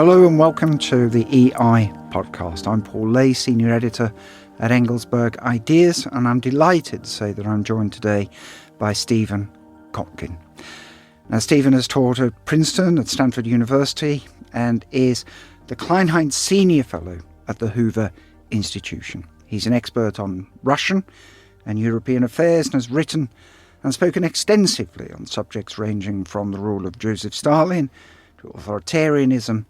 Hello and welcome to the EI podcast. I'm Paul Lay, Senior Editor at Engelsberg Ideas, and I'm delighted to say that I'm joined today by Stephen Kotkin. Now, Stephen has taught at Princeton, at Stanford University, and is the Kleinheinz Senior Fellow at the Hoover Institution. He's an expert on Russian and European affairs and has written and spoken extensively on subjects ranging from the rule of Joseph Stalin to authoritarianism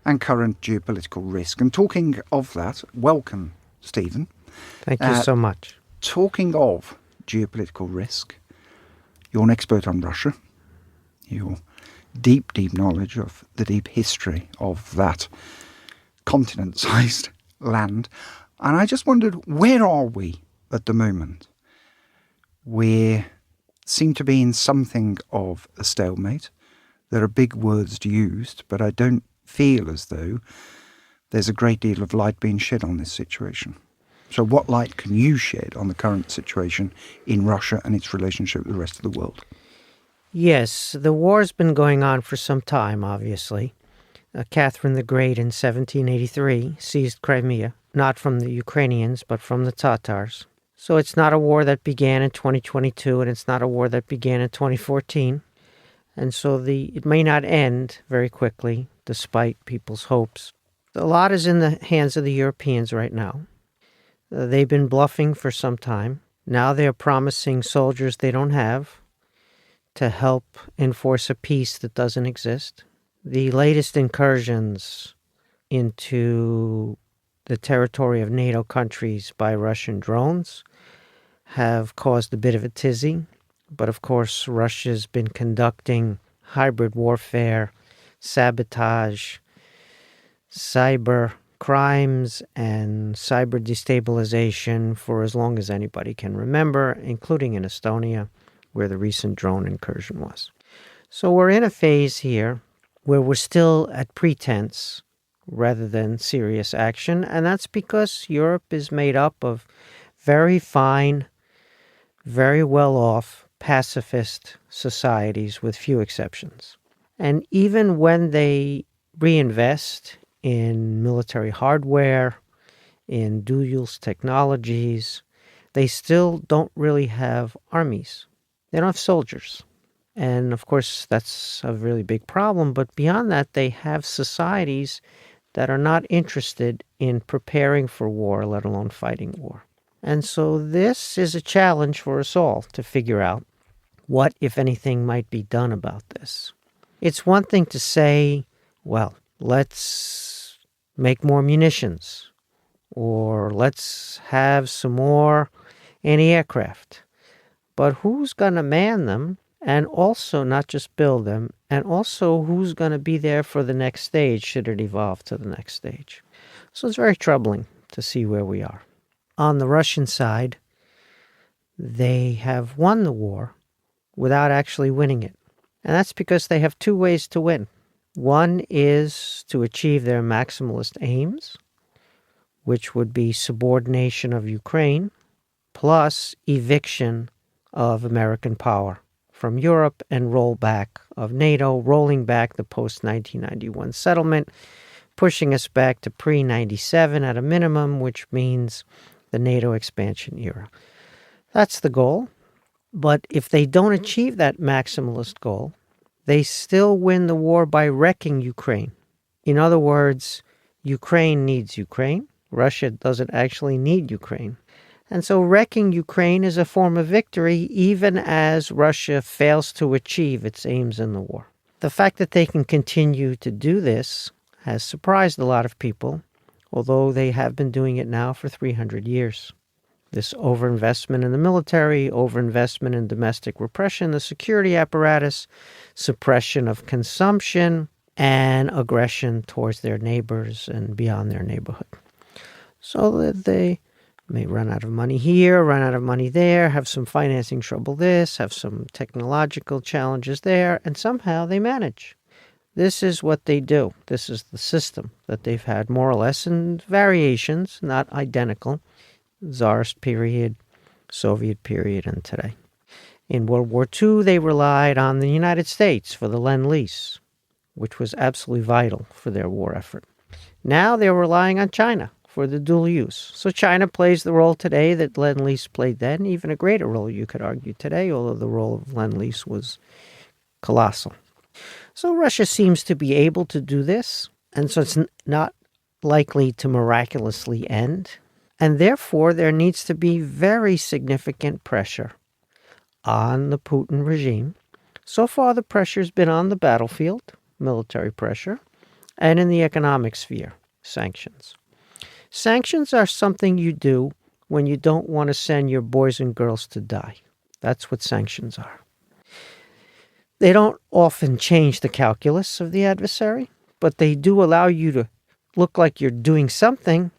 and current geopolitical risk. And talking of that, welcome, Stephen. Thank you so much. Talking of geopolitical risk, you're an expert on Russia. Your deep knowledge of the deep history of that continent-sized land. And I just wondered, where are we at the moment? We seem to be in something of a stalemate. There are big words used, but I don't feel as though there's a great deal of light being shed on this situation. So what light can you shed on the current situation in Russia and its relationship with the rest of the world? Yes, the war's been going on for some time, obviously. Catherine the Great in 1783 seized Crimea, not from the Ukrainians, but from the Tatars. So it's not a war that began in 2022, and it's not a war that began in 2014. And so it may not end very quickly, despite people's hopes. A lot is in the hands of the Europeans right now. They've been bluffing for some time. Now they're promising soldiers they don't have to help enforce a peace that doesn't exist. The latest incursions into the territory of NATO countries by Russian drones have caused a bit of a tizzy. But of course, Russia's been conducting hybrid warfare, sabotage, cyber crimes, and cyber destabilization for as long as anybody can remember, including in Estonia, where the recent drone incursion was. So we're in a phase here where we're still at pretense rather than serious action, and that's because Europe is made up of very fine, very well-off, pacifist societies with few exceptions. And even when they reinvest in military hardware, in dual-use technologies, they still don't really have armies. They don't have soldiers. And of course, that's a really big problem. But beyond that, they have societies that are not interested in preparing for war, let alone fighting war. And so this is a challenge for us all to figure out what, if anything, might be done about this. It's one thing to say, well, let's make more munitions, or let's have some more anti-aircraft. But who's going to man them, and also not just build them, and also who's going to be there for the next stage should it evolve to the next stage? So it's very troubling to see where we are. On the Russian side, they have won the war without actually winning it. And that's because they have two ways to win. One is to achieve their maximalist aims, which would be subordination of Ukraine, plus eviction of American power from Europe and rollback of NATO, rolling back the post-1991 settlement, pushing us back to pre-97 at a minimum, which means the NATO expansion era. That's the goal. But if they don't achieve that maximalist goal, they still win the war by wrecking Ukraine. In other words, Ukraine needs Ukraine. Russia doesn't actually need Ukraine. And so wrecking Ukraine is a form of victory even as Russia fails to achieve its aims in the war. The fact that they can continue to do this has surprised a lot of people, although they have been doing it now for 300 years. This overinvestment in the military, overinvestment in domestic repression, the security apparatus, suppression of consumption, and aggression towards their neighbors and beyond their neighborhood. So that they may run out of money here, run out of money there, have some financing trouble this, have some technological challenges there, and somehow they manage. This is what they do. This is the system that they've had more or less in variations, not identical. Tsarist period, Soviet period, and today. In World War II, they relied on the United States for the Lend-Lease. which was absolutely vital for their war effort. Now they're relying on China for the dual use. So China plays the role today that Lend-Lease played then, even a greater role, you could argue, today, although the role of Lend-Lease was colossal. So Russia seems to be able to do this, and so it's not likely to miraculously end. And therefore, there needs to be very significant pressure on the Putin regime. So far, the pressure's been on the battlefield, military pressure, and in the economic sphere, sanctions. Sanctions are something you do when you don't want to send your boys and girls to die. That's what sanctions are. They don't often change the calculus of the adversary, but they do allow you to look like you're doing something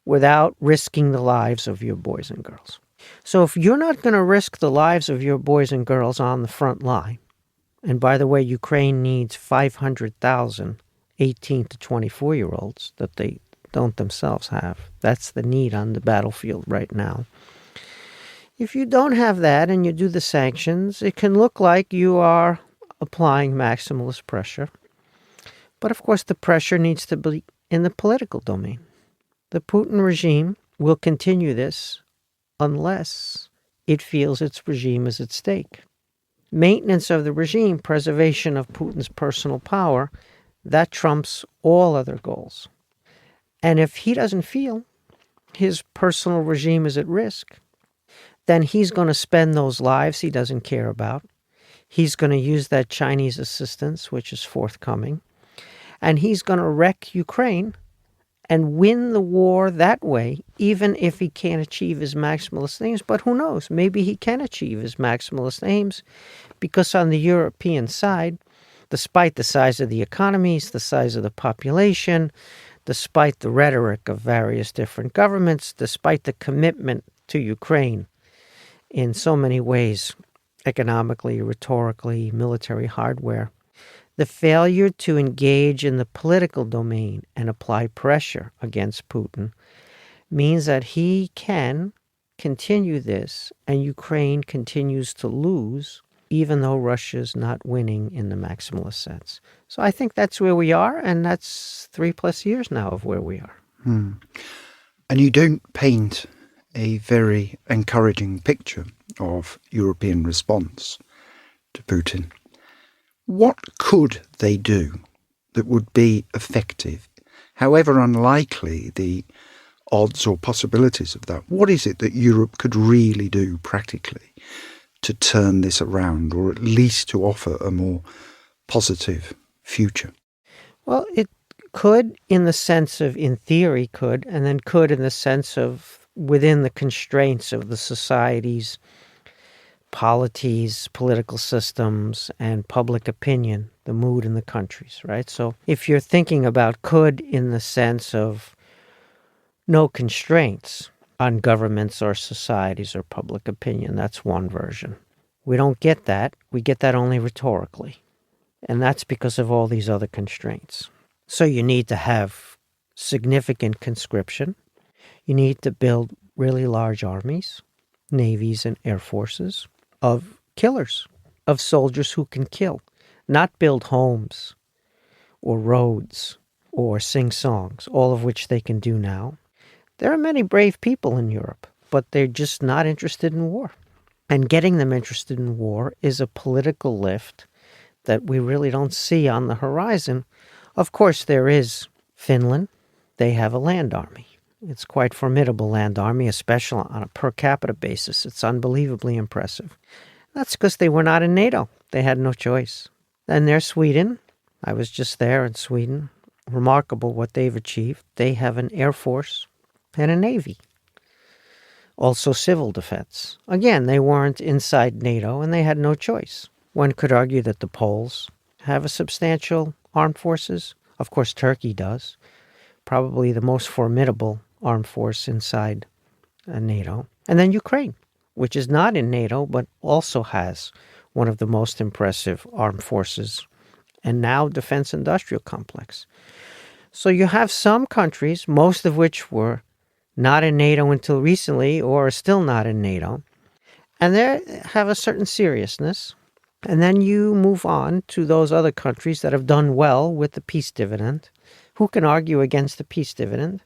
without risking the lives of your boys and girls. So if you're not going to risk the lives of your boys and girls on the front line, and by the way, Ukraine needs 500,000 18 to 24-year-olds that they don't themselves have. That's the need on the battlefield right now. If you don't have that and you do the sanctions, it can look like you are applying maximalist pressure. But of course, the pressure needs to be in the political domain. The Putin regime will continue this unless it feels its regime is at stake. Maintenance of the regime, preservation of Putin's personal power, that trumps all other goals. And if he doesn't feel his personal regime is at risk, then he's going to spend those lives he doesn't care about. He's going to use that Chinese assistance, which is forthcoming, and he's going to wreck Ukraine and win the war that way, even if he can't achieve his maximalist aims. But who knows? Maybe he can achieve his maximalist aims, because on the European side, despite the size of the economies, the size of the population, despite the rhetoric of various different governments, despite the commitment to Ukraine in so many ways, economically, rhetorically, military hardware, the failure to engage in the political domain and apply pressure against Putin means that he can continue this and Ukraine continues to lose, even though Russia's not winning in the maximalist sense. So I think that's where we are, and that's 3+ years now of where we are. And you don't paint a very encouraging picture of European response to Putin. What could they do that would be effective, however unlikely the odds or possibilities of that? What is it that Europe could really do practically to turn this around, or at least to offer a more positive future? Well, it could in the sense of, in theory could, and then could in the sense of within the constraints of the society's polities, political systems, and public opinion, the mood in the countries, right? So if you're thinking about could in the sense of no constraints on governments or societies or public opinion, that's one version. We don't get that. We get that only rhetorically. And that's because of all these other constraints. So you need to have significant conscription. You need to build really large armies, navies, and air forces of killers, of soldiers who can kill, not build homes or roads or sing songs, all of which they can do now. There are many brave people in Europe, but they're just not interested in war. And getting them interested in war is a political lift that we really don't see on the horizon. Of course, there is Finland. They have a land army. It's quite formidable land army, especially on a per capita basis. It's unbelievably impressive. That's because they were not in NATO. They had no choice. Then there's Sweden. I was just there in Sweden. Remarkable what they've achieved. They have an air force and a navy. Also civil defense. Again, they weren't inside NATO and they had no choice. One could argue that the Poles have a substantial armed forces. Of course, Turkey does. Probably the most formidable armed force inside NATO. And then Ukraine, which is not in NATO, but also has one of the most impressive armed forces and now defense industrial complex. So you have some countries, most of which were not in NATO until recently or are still not in NATO, and they have a certain seriousness. And then you move on to those other countries that have done well with the peace dividend. Who can argue against the peace dividend?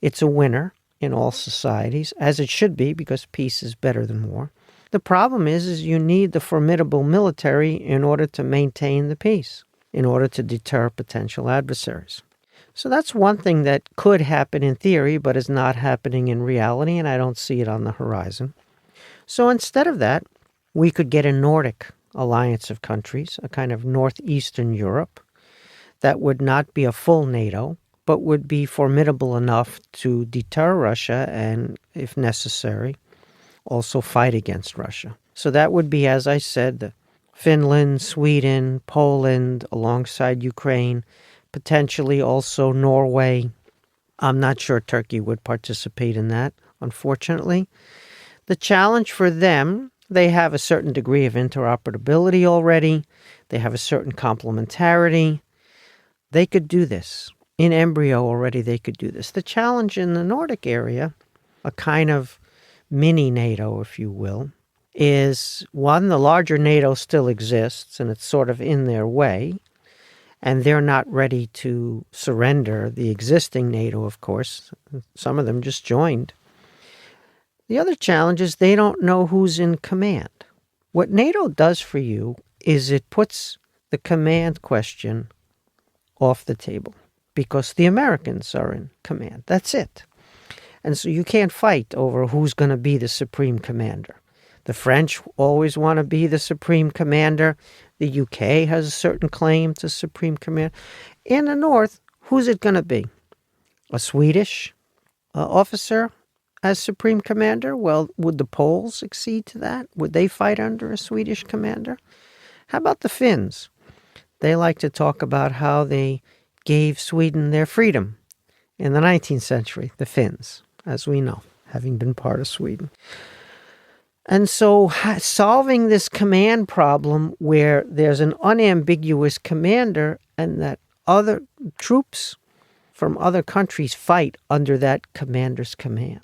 It's a winner in all societies, as it should be, because peace is better than war. The problem is you need the formidable military in order to maintain the peace, in order to deter potential adversaries. So that's one thing that could happen in theory, but is not happening in reality, and I don't see it on the horizon. So instead of that, we could get a Nordic alliance of countries, a kind of northeastern Europe, that would not be a full NATO, but would be formidable enough to deter Russia and, if necessary, also fight against Russia. So that would be, as I said, Finland, Sweden, Poland, alongside Ukraine, potentially also Norway. I'm not sure Turkey would participate in that, unfortunately. The challenge for them, they have a certain degree of interoperability already. They have a certain complementarity. They could do this. In embryo already, they could do this. The challenge in the Nordic area, a kind of mini-NATO, if you will, is one, the larger NATO still exists, and it's sort of in their way, and they're not ready to surrender the existing NATO, of course. Some of them just joined. The other challenge is they don't know who's in command. What NATO does for you is it puts the command question off the table because the Americans are in command. That's it. And so you can't fight over who's going to be the supreme commander. The French always want to be the supreme commander. The UK has a certain claim to supreme command. In the North, who's it going to be? A Swedish officer as supreme commander? Well, would the Poles accede to that? Would they fight under a Swedish commander? How about the Finns? They like to talk about how they gave Sweden their freedom in the 19th century, the Finns, as we know, having been part of Sweden. And so solving this command problem where there's an unambiguous commander and that other troops from other countries fight under that commander's command.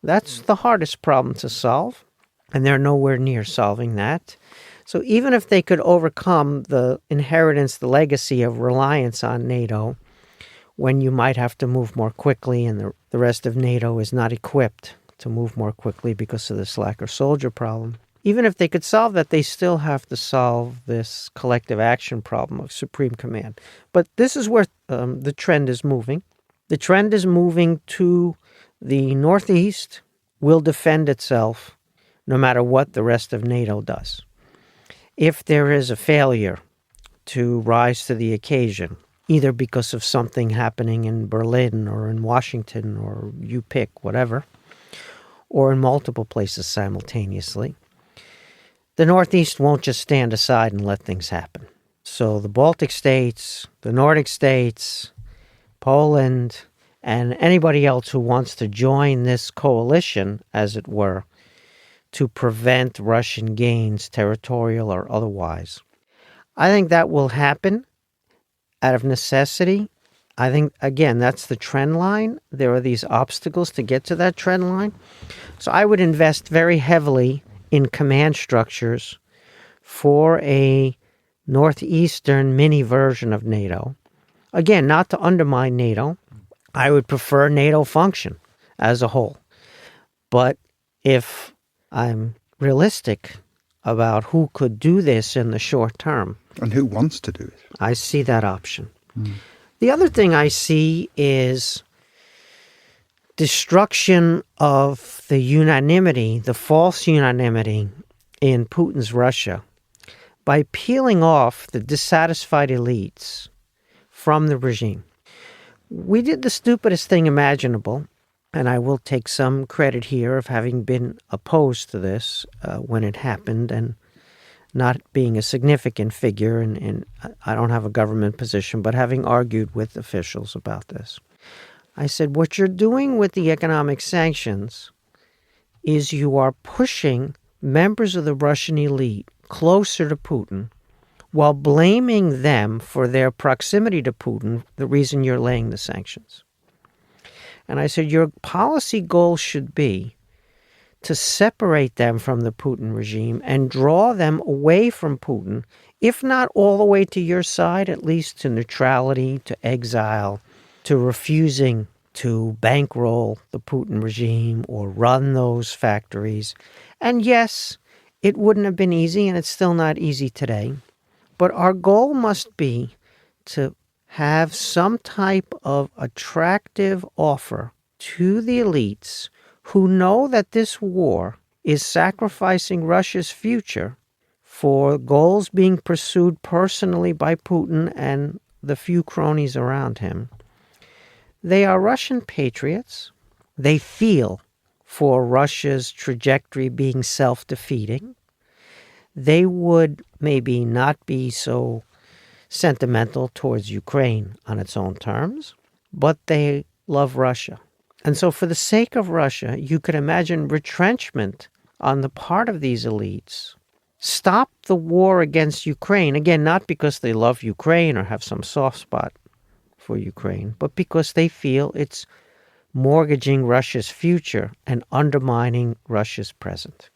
That's the hardest problem to solve, and they're nowhere near solving that. So even if they could overcome the inheritance, the legacy of reliance on NATO, when you might have to move more quickly and the rest of NATO is not equipped to move more quickly because of the slacker soldier problem, even if they could solve that, they still have to solve this collective action problem of supreme command. But this is where the trend is moving. The trend is moving to the Northeast will defend itself no matter what the rest of NATO does. If there is a failure to rise to the occasion, either because of something happening in Berlin or in Washington or you pick, whatever, or in multiple places simultaneously, the Northeast won't just stand aside and let things happen. So the Baltic states, the Nordic states, Poland, and anybody else who wants to join this coalition, as it were, to prevent Russian gains, territorial or otherwise. I think that will happen out of necessity. I think, again, that's the trend line. There are these obstacles to get to that trend line. So I would invest very heavily in command structures for a northeastern mini version of NATO. Again, not to undermine NATO. I would prefer NATO function as a whole. But if I'm realistic about who could do this in the short term. And who wants to do it? I see that option. The other thing I see is destruction of the unanimity, the false unanimity in Putin's Russia by peeling off the dissatisfied elites from the regime. We did the stupidest thing imaginable, and I will take some credit here of having been opposed to this when it happened and not being a significant figure, and I don't have a government position, but having argued with officials about this. I said, what you're doing with the economic sanctions is you are pushing members of the Russian elite closer to Putin while blaming them for their proximity to Putin, the reason you're laying the sanctions. And I said, your policy goal should be to separate them from the Putin regime and draw them away from Putin, if not all the way to your side, at least to neutrality, to exile, to refusing to bankroll the Putin regime or run those factories. And yes, it wouldn't have been easy, and it's still not easy today. But our goal must be to have some type of attractive offer to the elites who know that this war is sacrificing Russia's future for goals being pursued personally by Putin and the few cronies around him. They are Russian patriots. They feel for Russia's trajectory being self-defeating. They would maybe not be so sentimental towards Ukraine on its own terms, but they love Russia. And so for the sake of Russia, you could imagine retrenchment on the part of these elites. Stop the war against Ukraine. Again, not because they love Ukraine or have some soft spot for Ukraine, but because they feel it's mortgaging Russia's future and undermining Russia's present.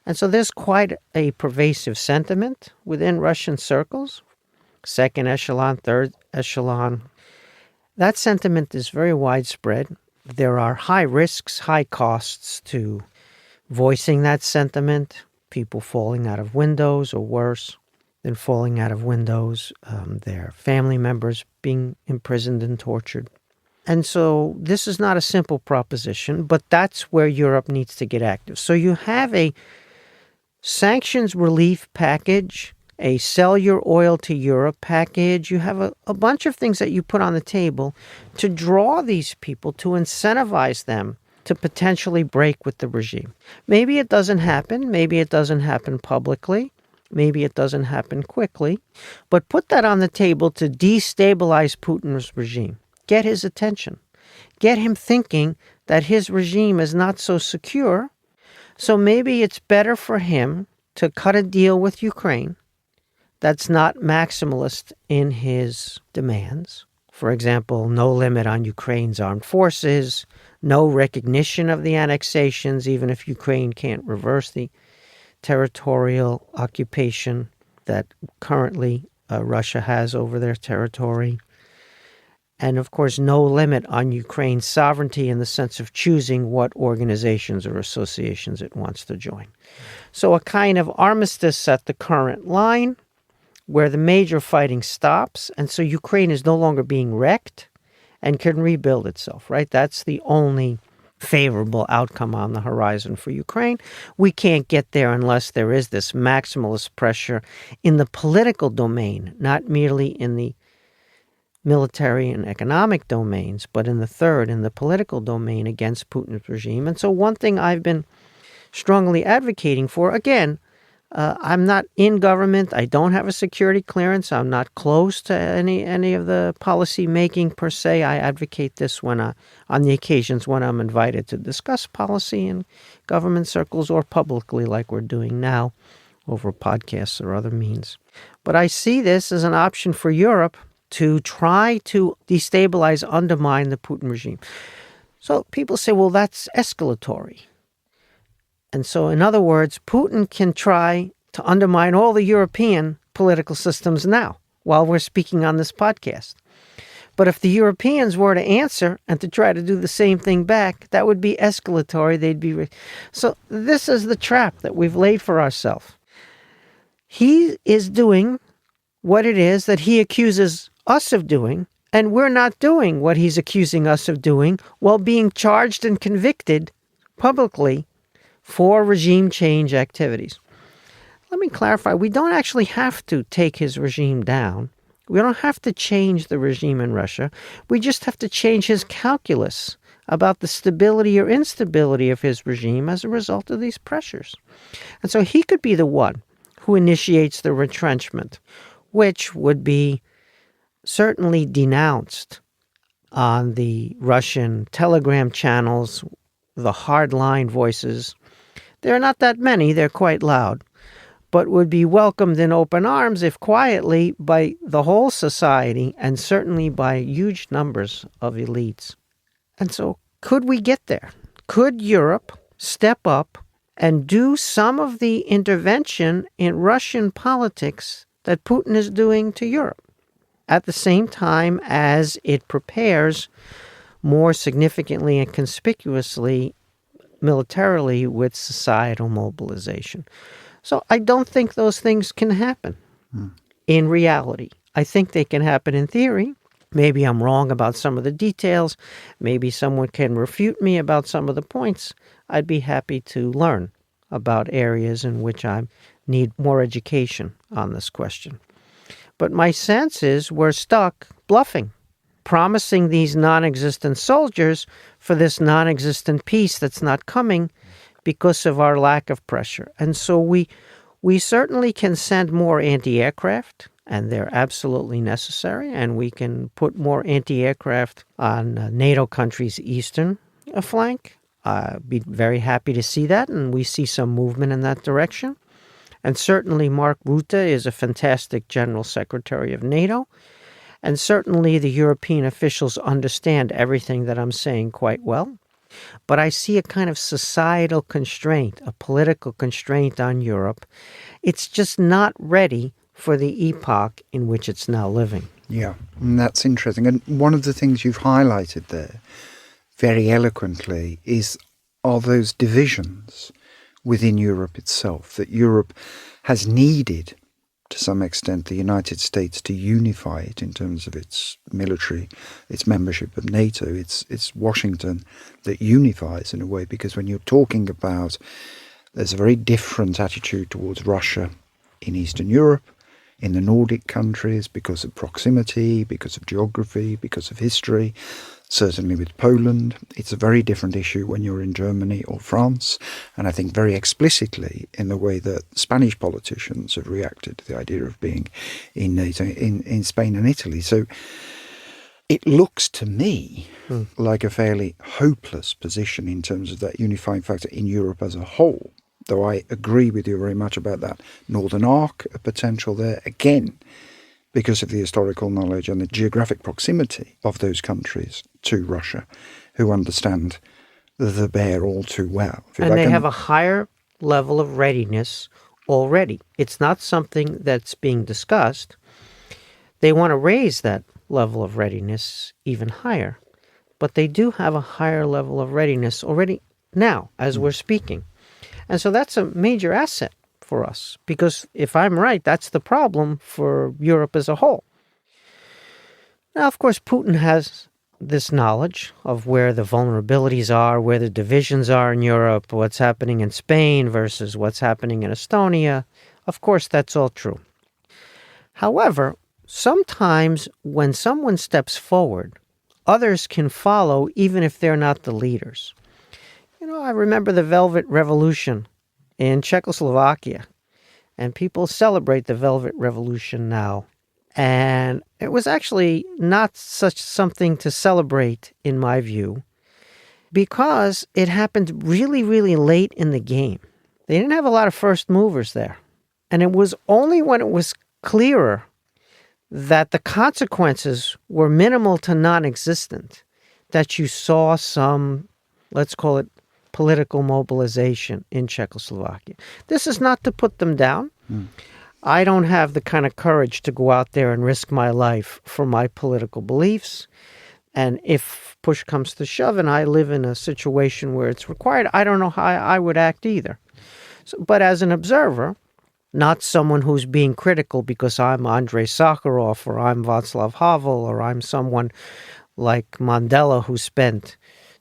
And so there's quite a pervasive sentiment within Russian circles, second echelon, third echelon. That sentiment is very widespread. There are high risks, high costs to voicing that sentiment, people falling out of windows or worse than falling out of windows, their family members being imprisoned and tortured. And so this is not a simple proposition, but that's where Europe needs to get active. So you have a sanctions relief package, a sell your oil to Europe package. You have a bunch of things that you put on the table to draw these people, to incentivize them to potentially break with the regime. Maybe it doesn't happen. Maybe it doesn't happen publicly. Maybe it doesn't happen quickly. But put that on the table to destabilize Putin's regime. Get his attention. Get him thinking that his regime is not so secure. So maybe it's better for him to cut a deal with Ukraine that's not maximalist in his demands. For example, no limit on Ukraine's armed forces, no recognition of the annexations, even if Ukraine can't reverse the territorial occupation that currently Russia has over their territory. And of course, no limit on Ukraine's sovereignty in the sense of choosing what organizations or associations it wants to join. So a kind of armistice at the current line where the major fighting stops, and so Ukraine is no longer being wrecked and can rebuild itself, right? That's the only favorable outcome on the horizon for Ukraine. We can't get there unless there is this maximalist pressure in the political domain, not merely in the military and economic domains, but in the third, in the political domain against Putin's regime. And so one thing I've been strongly advocating for, again, I'm not in government. I don't have a security clearance. I'm not close to any of the policy making per se. I advocate this when on the occasions when I'm invited to discuss policy in government circles or publicly like we're doing now over podcasts or other means. But I see this as an option for Europe to try to destabilize, undermine the Putin regime. So people say, well, that's escalatory. And so, in other words, Putin can try to undermine all the European political systems now while we're speaking on this podcast. But if the Europeans were to answer and to try to do the same thing back, that would be escalatory. So this is the trap that we've laid for ourselves. He is doing what it is that he accuses us of doing, and we're not doing what he's accusing us of doing while being charged and convicted publicly for regime change activities. Let me clarify, we don't actually have to take his regime down. We don't have to change the regime in Russia. We just have to change his calculus about the stability or instability of his regime as a result of these pressures. And so he could be the one who initiates the retrenchment, which would be certainly denounced on the Russian telegram channels, the hardline voices. There are not that many, they're quite loud, but would be welcomed in open arms, if quietly, by the whole society and certainly by huge numbers of elites. And so could we get there? Could Europe step up and do some of the intervention in Russian politics that Putin is doing to Europe, at the same time as it prepares more significantly and conspicuously militarily with societal mobilization. So I don't think those things can happen in reality. I think they can happen in theory. Maybe I'm wrong about some of the details. Maybe someone can refute me about some of the points. I'd be happy to learn about areas in which I need more education on this question. But my sense is we're stuck bluffing, promising these non-existent soldiers for this non-existent peace that's not coming because of our lack of pressure. And so we certainly can send more anti-aircraft, and they're absolutely necessary, and we can put more anti-aircraft on NATO countries' eastern flank. I'd be very happy to see that, and we see some movement in that direction. And certainly Mark Rutte is a fantastic General Secretary of NATO, and certainly the European officials understand everything that I'm saying quite well. But I see a kind of societal constraint, a political constraint on Europe. It's just not ready for the epoch in which it's now living. Yeah, and that's interesting. And one of the things you've highlighted there very eloquently are those divisions within Europe itself, that Europe has needed, to some extent, the United States to unify it in terms of its military, its membership of NATO. It's Washington that unifies in a way, because when you're talking about, there's a very different attitude towards Russia in Eastern Europe, in the Nordic countries, because of proximity, because of geography, because of history. Certainly with Poland, it's a very different issue when you're in Germany or France, and I think very explicitly in the way that Spanish politicians have reacted to the idea of being in NATO in Spain and Italy. So it looks to me like a fairly hopeless position in terms of that unifying factor in Europe as a whole, though I agree with you very much about that Northern Arc, a potential there, again, because of the historical knowledge and the geographic proximity of those countries to Russia, who understand the bear all too well. And they have a higher level of readiness already. It's not something that's being discussed. They want to raise that level of readiness even higher. But they do have a higher level of readiness already now, as we're speaking. And so that's a major asset for us, because if I'm right, that's the problem for Europe as a whole. Now, of course, Putin has this knowledge of where the vulnerabilities are, where the divisions are in Europe, what's happening in Spain versus what's happening in Estonia. Of course, that's all true. However, sometimes when someone steps forward, others can follow even if they're not the leaders. I remember the Velvet Revolution in Czechoslovakia, and people celebrate the Velvet Revolution now. And it was actually not such something to celebrate, in my view, because it happened really, really late in the game. They didn't have a lot of first movers there. And it was only when it was clearer that the consequences were minimal to non-existent that you saw some, let's call it, political mobilization in Czechoslovakia. This is not to put them down. I don't have the kind of courage to go out there and risk my life for my political beliefs. And if push comes to shove and I live in a situation where it's required, I don't know how I would act either. But as an observer, not someone who's being critical because I'm Andrei Sakharov or I'm Václav Havel or I'm someone like Mandela who spent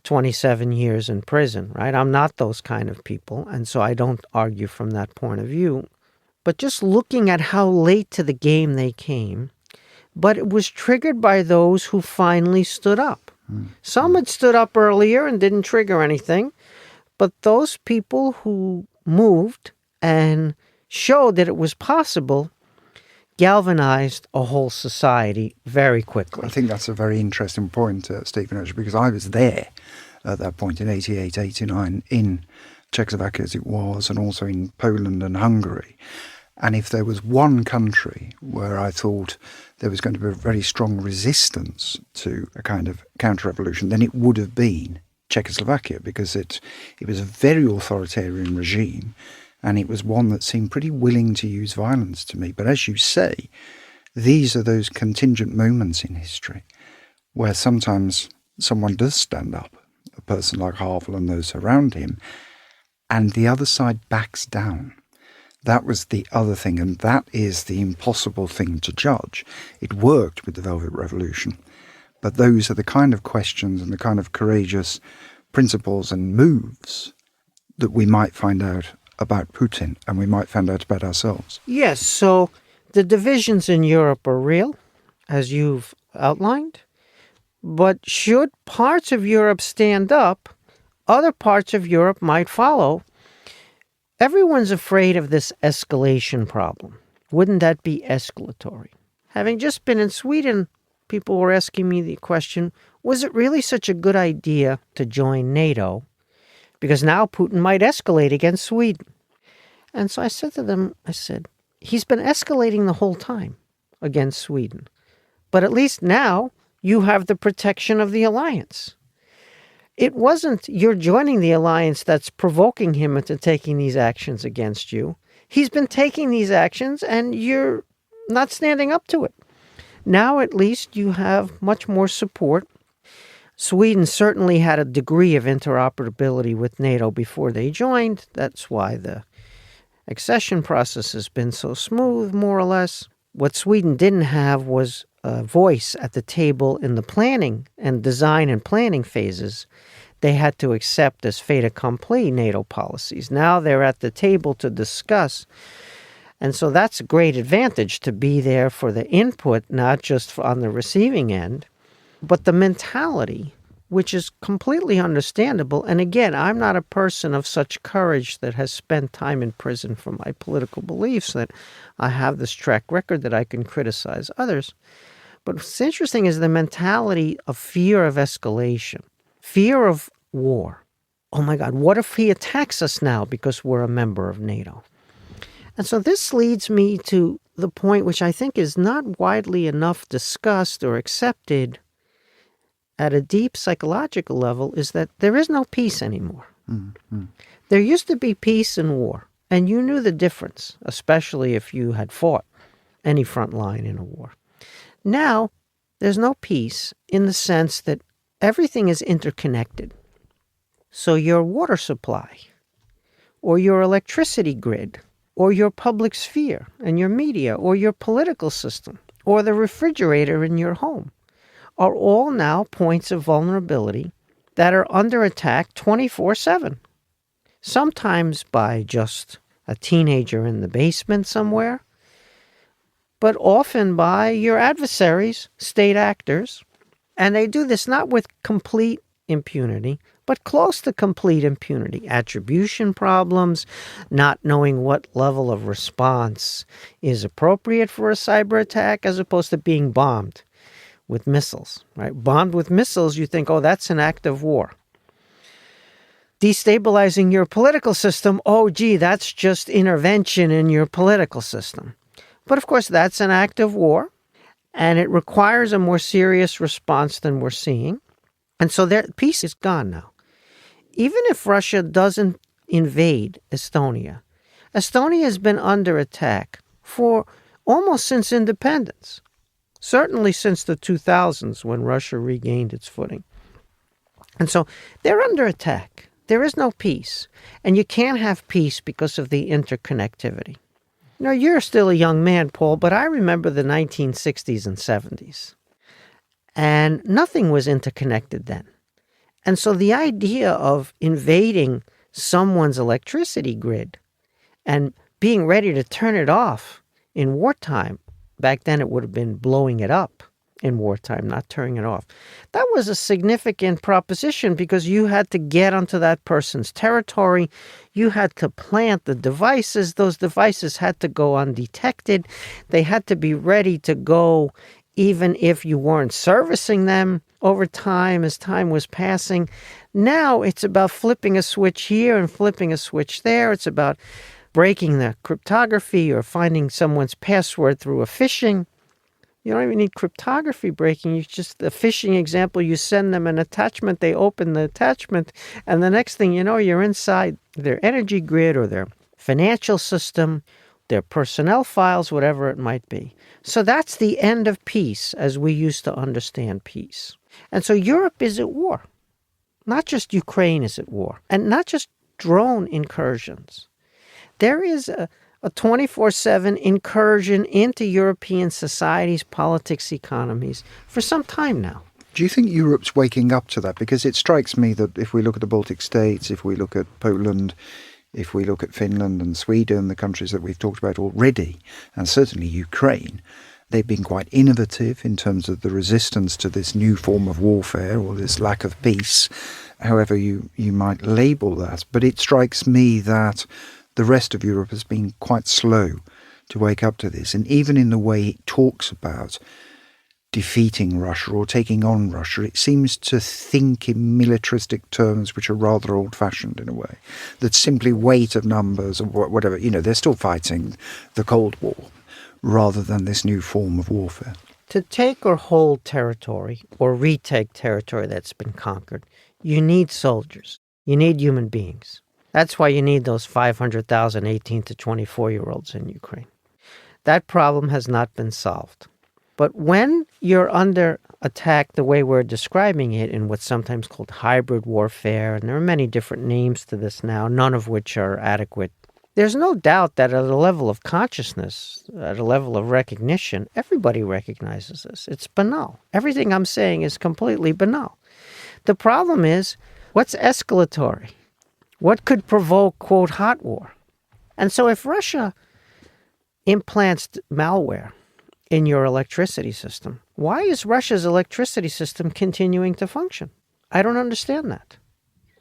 27 years in prison, right? I'm not those kind of people, and so I don't argue from that point of view. But just looking at how late to the game they came, but it was triggered by those who finally stood up. Some had stood up earlier and didn't trigger anything, but those people who moved and showed that it was possible galvanized a whole society very quickly. I think that's a very interesting point, Stephen, actually, because I was there at that point in 88, 89 in Czechoslovakia as it was, and also in Poland and Hungary. And if there was one country where I thought there was going to be a very strong resistance to a kind of counter-revolution, then it would have been Czechoslovakia, because it was a very authoritarian regime, and it was one that seemed pretty willing to use violence to me. But as you say, these are those contingent moments in history where sometimes someone does stand up, a person like Havel and those around him, and the other side backs down. That was the other thing, and that is the impossible thing to judge. It worked with the Velvet Revolution, but those are the kind of questions and the kind of courageous principles and moves that we might find out about Putin, and we might find out about ourselves. Yes, so the divisions in Europe are real, as you've outlined, but should parts of Europe stand up, other parts of Europe might follow. Everyone's afraid of this escalation problem. Wouldn't that be escalatory? Having just been in Sweden, people were asking me the question, was it really such a good idea to join NATO? Because now Putin might escalate against Sweden. And so I said to them, he's been escalating the whole time against Sweden. But at least now you have the protection of the alliance. It wasn't you're joining the alliance that's provoking him into taking these actions against you. He's been taking these actions and you're not standing up to it. Now at least you have much more support. Sweden certainly had a degree of interoperability with NATO before they joined. That's why the accession process has been so smooth, more or less. What Sweden didn't have was a voice at the table in the planning and design and planning phases. They had to accept as fait accompli NATO policies. Now they're at the table to discuss. And so that's a great advantage to be there for the input, not just on the receiving end, but the mentality, which is completely understandable. And again, I'm not a person of such courage that has spent time in prison for my political beliefs, that I have this track record that I can criticize others. But what's interesting is the mentality of fear of escalation, fear of war. Oh my God, what if he attacks us now because we're a member of NATO? And so this leads me to the point which I think is not widely enough discussed or accepted at a deep psychological level, is that there is no peace anymore. Mm-hmm. There used to be peace and war, and you knew the difference, especially if you had fought any front line in a war. Now, there's no peace in the sense that everything is interconnected. So your water supply, or your electricity grid, or your public sphere and your media, or your political system, or the refrigerator in your home, are all now points of vulnerability that are under attack 24/7. Sometimes by just a teenager in the basement somewhere, but often by your adversaries, state actors. And they do this not with complete impunity, but close to complete impunity. Attribution problems, not knowing what level of response is appropriate for a cyber attack as opposed to being bombed with missiles, right? Bombed with missiles, you think, oh, that's an act of war. Destabilizing your political system, oh, gee, that's just intervention in your political system. But of course, that's an act of war, and it requires a more serious response than we're seeing. And so peace is gone now. Even if Russia doesn't invade Estonia, Estonia has been under attack for almost since independence. Certainly since the 2000s when Russia regained its footing. And so they're under attack. There is no peace. And you can't have peace because of the interconnectivity. Now, you're still a young man, Paul, but I remember the 1960s and 70s. And nothing was interconnected then. And so the idea of invading someone's electricity grid and being ready to turn it off in wartime, back then it would have been blowing it up in wartime, not turning it off. That was a significant proposition because you had to get onto that person's territory. You had to plant the devices. Those devices had to go undetected. They had to be ready to go even if you weren't servicing them over time as time was passing. Now it's about flipping a switch here and flipping a switch there. It's about breaking the cryptography or finding someone's password through a phishing You don't even need cryptography breaking. You just, a phishing example, you send them an attachment, they open the attachment, and the next thing you know, you're inside their energy grid or their financial system, their personnel files, whatever it might be. So that's the end of peace as we used to understand peace. And so Europe is at war. Not just Ukraine is at war, and not just drone incursions. There is a 24/7 incursion into European societies, politics, economies for some time now. Do you think Europe's waking up to that? Because it strikes me that if we look at the Baltic states, if we look at Poland, if we look at Finland and Sweden, the countries that we've talked about already, and certainly Ukraine, they've been quite innovative in terms of the resistance to this new form of warfare or this lack of peace, however you might label that. But it strikes me that the rest of Europe has been quite slow to wake up to this. And even in the way it talks about defeating Russia or taking on Russia, it seems to think in militaristic terms which are rather old-fashioned in a way, that simply weight of numbers or whatever, they're still fighting the Cold War rather than this new form of warfare. To take or hold territory or retake territory that's been conquered, you need soldiers. You need human beings. That's why you need those 500,000 18 to 24-year-olds in Ukraine. That problem has not been solved. But when you're under attack the way we're describing it in what's sometimes called hybrid warfare, and there are many different names to this now, none of which are adequate, there's no doubt that at a level of consciousness, at a level of recognition, everybody recognizes this. It's banal. Everything I'm saying is completely banal. The problem is, what's escalatory? What could provoke, quote, hot war? And so if Russia implants malware in your electricity system, why is Russia's electricity system continuing to function? I don't understand that.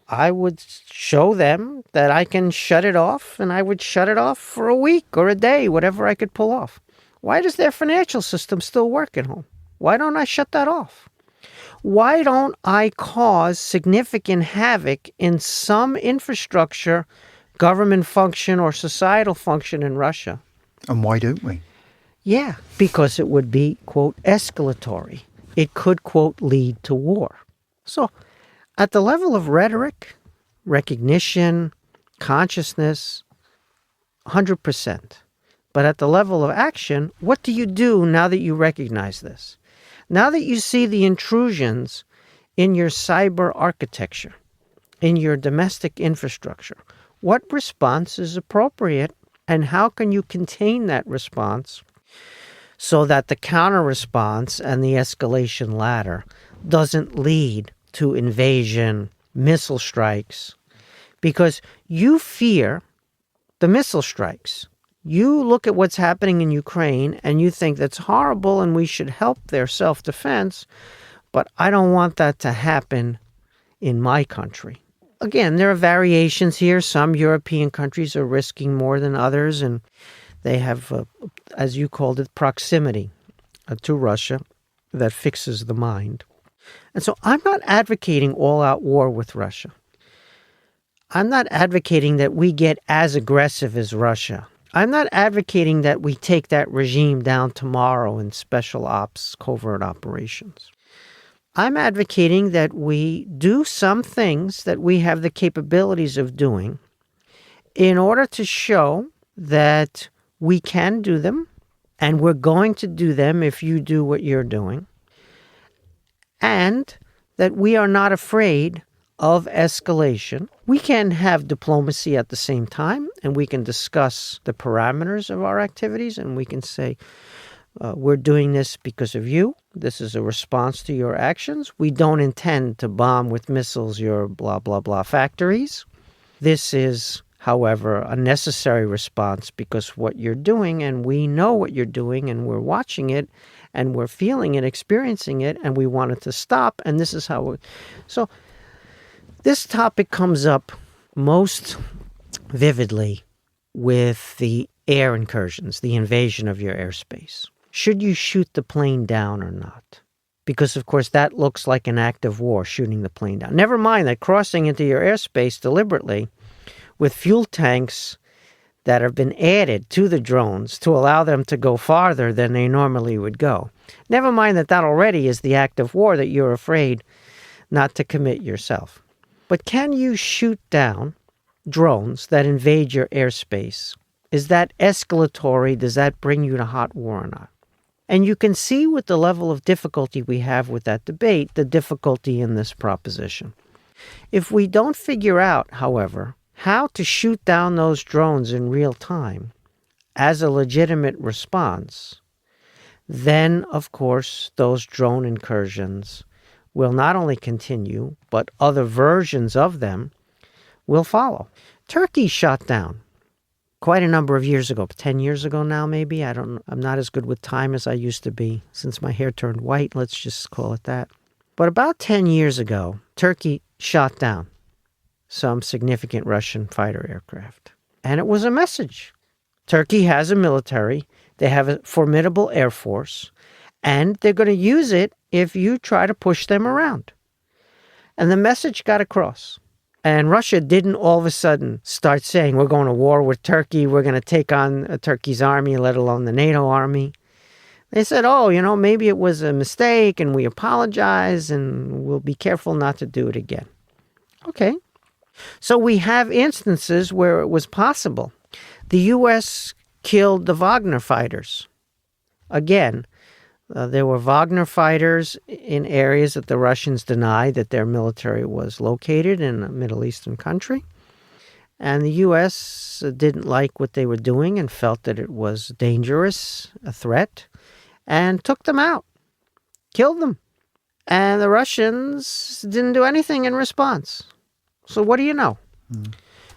I would show them that I can shut it off, and I would shut it off for a week or a day, whatever I could pull off. Why does their financial system still work at home? Why don't I shut that off? Why don't I cause significant havoc in some infrastructure, government function, or societal function in Russia? And why don't we? Yeah, because it would be, quote, escalatory. It could, quote, lead to war. So at the level of rhetoric, recognition, consciousness, 100%. But at the level of action, what do you do now that you recognize this? Now that you see the intrusions in your cyber architecture, in your domestic infrastructure, what response is appropriate, and how can you contain that response so that the counter-response and the escalation ladder doesn't lead to invasion, missile strikes? Because you fear the missile strikes. You look at what's happening in Ukraine and you think that's horrible and we should help their self-defense, but I don't want that to happen in my country. Again, there are variations here. Some European countries are risking more than others, and they have, as you called it, proximity to Russia that fixes the mind. And so I'm not advocating all-out war with Russia. I'm not advocating that we get as aggressive as Russia. I'm not advocating that we take that regime down tomorrow in special ops, covert operations. I'm advocating that we do some things that we have the capabilities of doing in order to show that we can do them, and we're going to do them if you do what you're doing, and that we are not afraid of escalation. We can have diplomacy at the same time, and we can discuss the parameters of our activities, and we can say, we're doing this because of you. This is a response to your actions. We don't intend to bomb with missiles your blah, blah, blah factories. This is, however, a necessary response because what you're doing, and we know what you're doing, and we're watching it, and we're feeling it, experiencing it, and we want it to stop, and this is how we... So this topic comes up most vividly with the air incursions, the invasion of your airspace. Should you shoot the plane down or not? Because, of course, that looks like an act of war, shooting the plane down. Never mind that crossing into your airspace deliberately with fuel tanks that have been added to the drones to allow them to go farther than they normally would go. Never mind that already is the act of war that you're afraid not to commit yourself. But can you shoot down drones that invade your airspace? Is that escalatory? Does that bring you to hot war or not? And you can see with the level of difficulty we have with that debate, the difficulty in this proposition. If we don't figure out, however, how to shoot down those drones in real time as a legitimate response, then, of course, those drone incursions will not only continue, but other versions of them will follow. Turkey shot down quite a number of years ago, 10 years ago now maybe. I'm not as good with time as I used to be since my hair turned white, let's just call it that. But about 10 years ago, Turkey shot down some significant Russian fighter aircraft. And it was a message. Turkey has a military, they have a formidable air force, and they're going to use it if you try to push them around. And the message got across. And Russia didn't all of a sudden start saying, we're going to war with Turkey, we're going to take on Turkey's army, let alone the NATO army. They said, maybe it was a mistake and we apologize and we'll be careful not to do it again. Okay. So we have instances where it was possible. The U.S. killed the Wagner fighters. Again, there were Wagner fighters in areas that the Russians denied that their military was located in a Middle Eastern country. And the U.S. didn't like what they were doing and felt that it was dangerous, a threat, and took them out, killed them. And the Russians didn't do anything in response. So what do you know?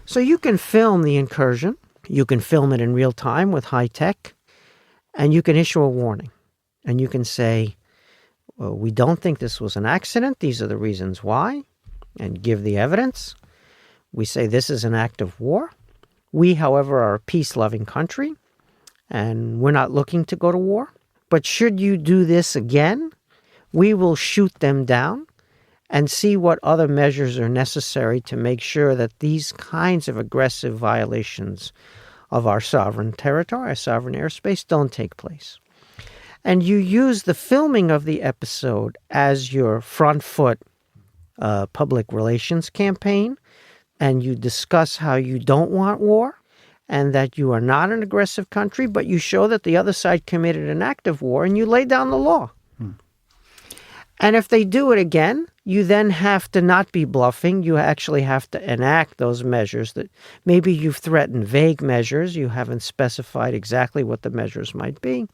So you can film the incursion. You can film it in real time with high tech, and you can issue a warning. And you can say, well, we don't think this was an accident. These are the reasons why, and give the evidence. We say this is an act of war. We, however, are a peace-loving country, and we're not looking to go to war. But should you do this again, we will shoot them down and see what other measures are necessary to make sure that these kinds of aggressive violations of our sovereign territory, our sovereign airspace, don't take place. And you use the filming of the episode as your front foot public relations campaign, and you discuss how you don't want war and that you are not an aggressive country, but you show that the other side committed an act of war, and you lay down the law. And if they do it again, you then have to not be bluffing. You actually have to enact those measures that maybe you've threatened vague measures. You haven't specified exactly what the measures might be.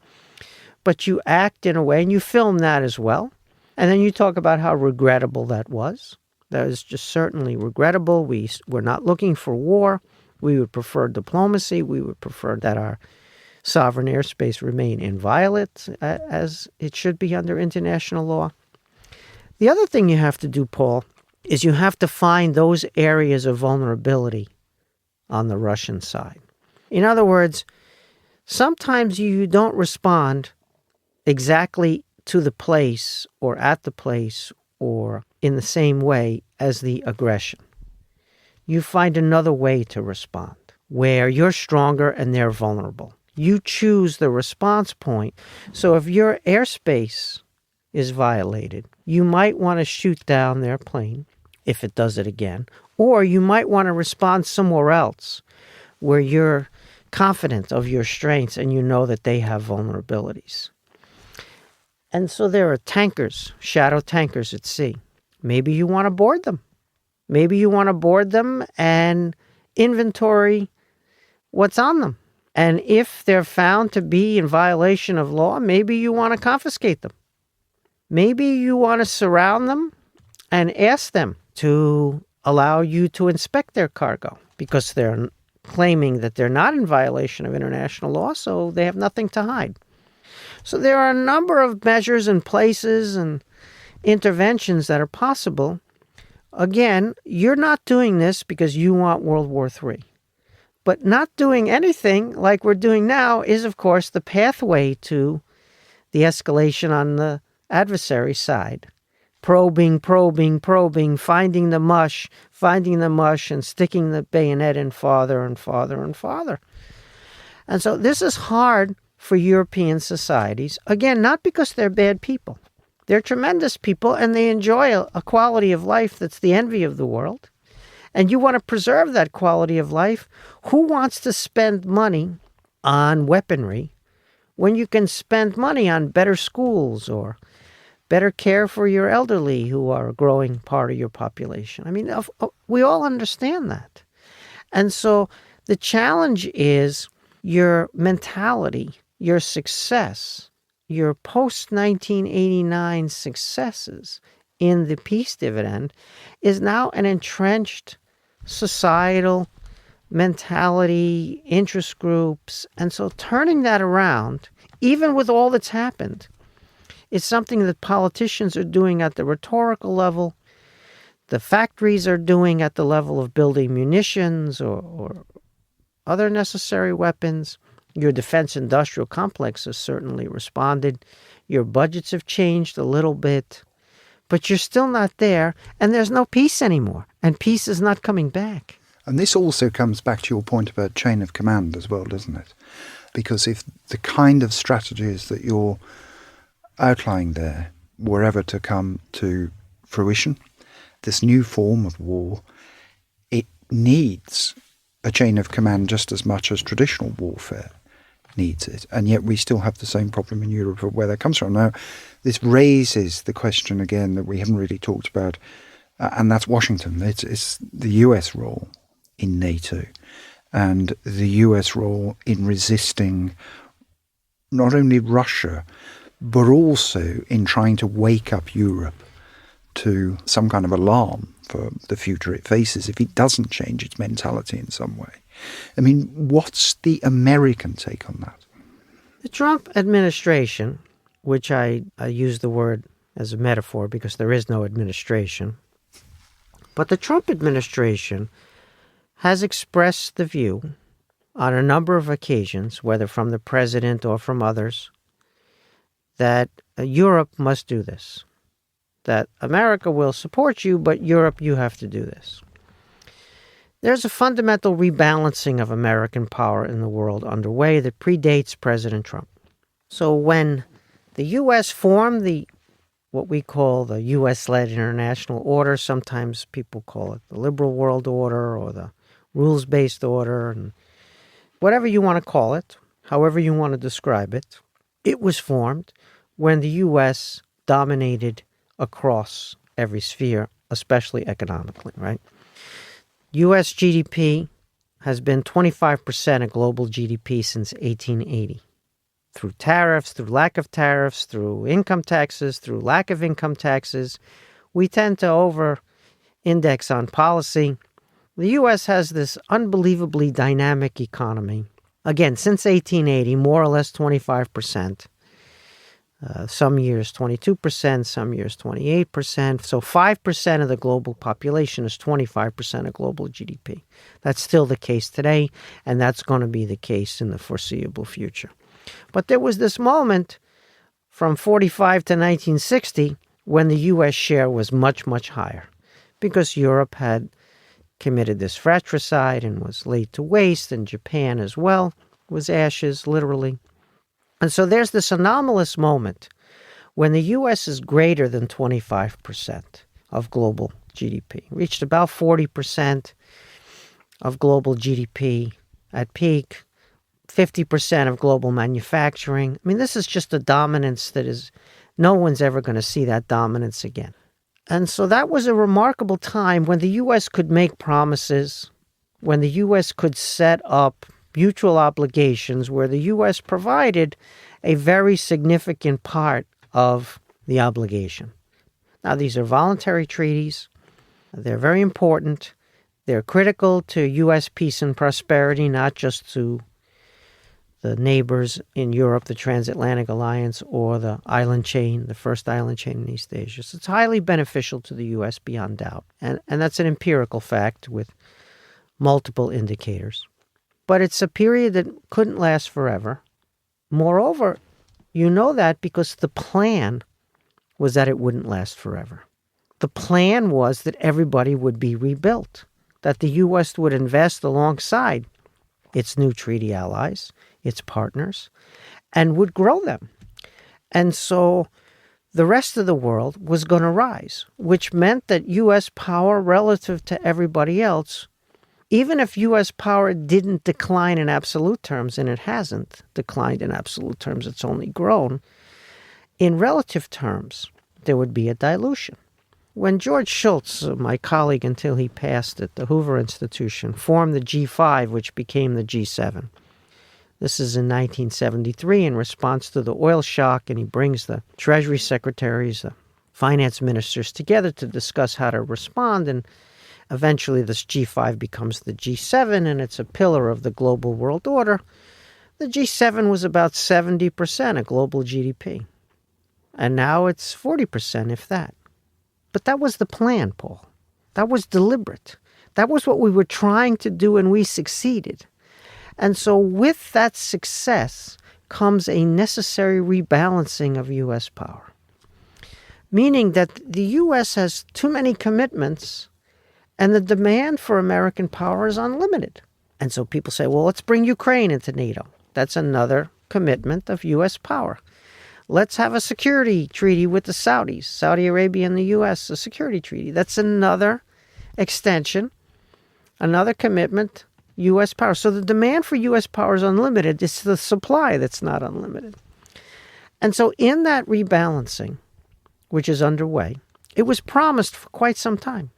But you act in a way, and you film that as well. And then you talk about how regrettable that was. That is just certainly regrettable. We're not looking for war. We would prefer diplomacy. We would prefer that our sovereign airspace remain inviolate, as it should be under international law. The other thing you have to do, Paul, is you have to find those areas of vulnerability on the Russian side. In other words, sometimes you don't respond exactly to the place or at the place or in the same way as the aggression. You find another way to respond where you're stronger and they're vulnerable. You choose the response point. So if your airspace is violated, you might want to shoot down their plane if it does it again, or you might want to respond somewhere else where you're confident of your strengths and you know that they have vulnerabilities. And so there are tankers, shadow tankers at sea. Maybe you want to board them. Maybe you want to board them and inventory what's on them. And if they're found to be in violation of law, maybe you want to confiscate them. Maybe you want to surround them and ask them to allow you to inspect their cargo because they're claiming that they're not in violation of international law, so they have nothing to hide. So there are a number of measures and places and interventions that are possible. Again, you're not doing this because you want World War III. But not doing anything like we're doing now is, of course, the pathway to the escalation on the adversary side. Probing, finding the mush, and sticking the bayonet in farther and farther and farther. And so this is hard for European societies. Again, not because they're bad people. They're tremendous people, and they enjoy a quality of life that's the envy of the world. And you want to preserve that quality of life. Who wants to spend money on weaponry when you can spend money on better schools or better care for your elderly who are a growing part of your population? I mean, we all understand that. And so the challenge is your mentality, your success, your post-1989 successes in the peace dividend is now an entrenched societal mentality, interest groups. And so turning that around, even with all that's happened, is something that politicians are doing at the rhetorical level, the factories are doing at the level of building munitions or other necessary weapons. Your defense industrial complex has certainly responded. Your budgets have changed a little bit, but you're still not there, and there's no peace anymore, and peace is not coming back. And this also comes back to your point about chain of command as well, doesn't it? Because if the kind of strategies that you're outlining there were ever to come to fruition, this new form of war, it needs a chain of command just as much as traditional warfare needs it. And yet we still have the same problem in Europe of where that comes from. Now, this raises the question again that we haven't really talked about, and that's Washington. It's the US role in NATO and the US role in resisting not only Russia, but also in trying to wake up Europe to some kind of alarm for the future it faces if it doesn't change its mentality in some way. I mean, what's the American take on that? The Trump administration, which I use the word as a metaphor because there is no administration, but the Trump administration has expressed the view on a number of occasions, whether from the president or from others, that Europe must do this, that America will support you, but Europe, you have to do this. There's a fundamental rebalancing of American power in the world underway that predates President Trump. So when the U.S. formed what we call the U.S.-led international order, sometimes people call it the liberal world order or the rules-based order, and whatever you want to call it, however you want to describe it, it was formed when the U.S. dominated across every sphere, especially economically, right? U.S. GDP has been 25% of global GDP since 1880. Through tariffs, through lack of tariffs, through income taxes, through lack of income taxes, we tend to over-index on policy. The U.S. has this unbelievably dynamic economy. Again, since 1880, more or less 25%. Some years 22%, some years 28%. So 5% of the global population is 25% of global GDP. That's still the case today, and that's going to be the case in the foreseeable future. But there was this moment from 45 to 1960 when the U.S. share was much, much higher because Europe had committed this fratricide and was laid to waste, and Japan as well was ashes, literally. And so there's this anomalous moment when the U.S. is greater than 25% of global GDP, reached about 40% of global GDP at peak, 50% of global manufacturing. I mean, this is just a dominance that is, no one's ever going to see that dominance again. And so that was a remarkable time when the U.S. could make promises, when the U.S. could set up mutual obligations where the U.S. provided a very significant part of the obligation. Now, these are voluntary treaties. They're very important. They're critical to U.S. peace and prosperity, not just to the neighbors in Europe, the transatlantic alliance, or the island chain, the first island chain in East Asia. So it's highly beneficial to the U.S. beyond doubt. And that's an empirical fact with multiple indicators. But it's a period that couldn't last forever. Moreover, you know that because the plan was that it wouldn't last forever. The plan was that everybody would be rebuilt, that the U.S. would invest alongside its new treaty allies, its partners, and would grow them. And so the rest of the world was going to rise, which meant that U.S. power relative to everybody else, even if U.S. power didn't decline in absolute terms, and it hasn't declined in absolute terms, it's only grown, in relative terms, there would be a dilution. When George Shultz, my colleague until he passed at the Hoover Institution, formed the G5, which became the G7, this is in 1973 in response to the oil shock, and he brings the Treasury secretaries, the finance ministers together to discuss how to respond, and eventually this G5 becomes the G7, and it's a pillar of the global world order. The G7 was about 70% of global GDP, and now it's 40%, if that. But that was the plan, Paul. That was deliberate. That was what we were trying to do, and we succeeded. And so with that success comes a necessary rebalancing of U.S. power, meaning that the U.S. has too many commitments and the demand for American power is unlimited. And so people say, well, let's bring Ukraine into NATO. That's another commitment of U.S. power. Let's have a security treaty with the Saudis, Saudi Arabia and the U.S., a security treaty. That's another extension, another commitment, U.S. power. So the demand for U.S. power is unlimited. It's the supply that's not unlimited. And so in that rebalancing, which is underway, it was promised for quite some time.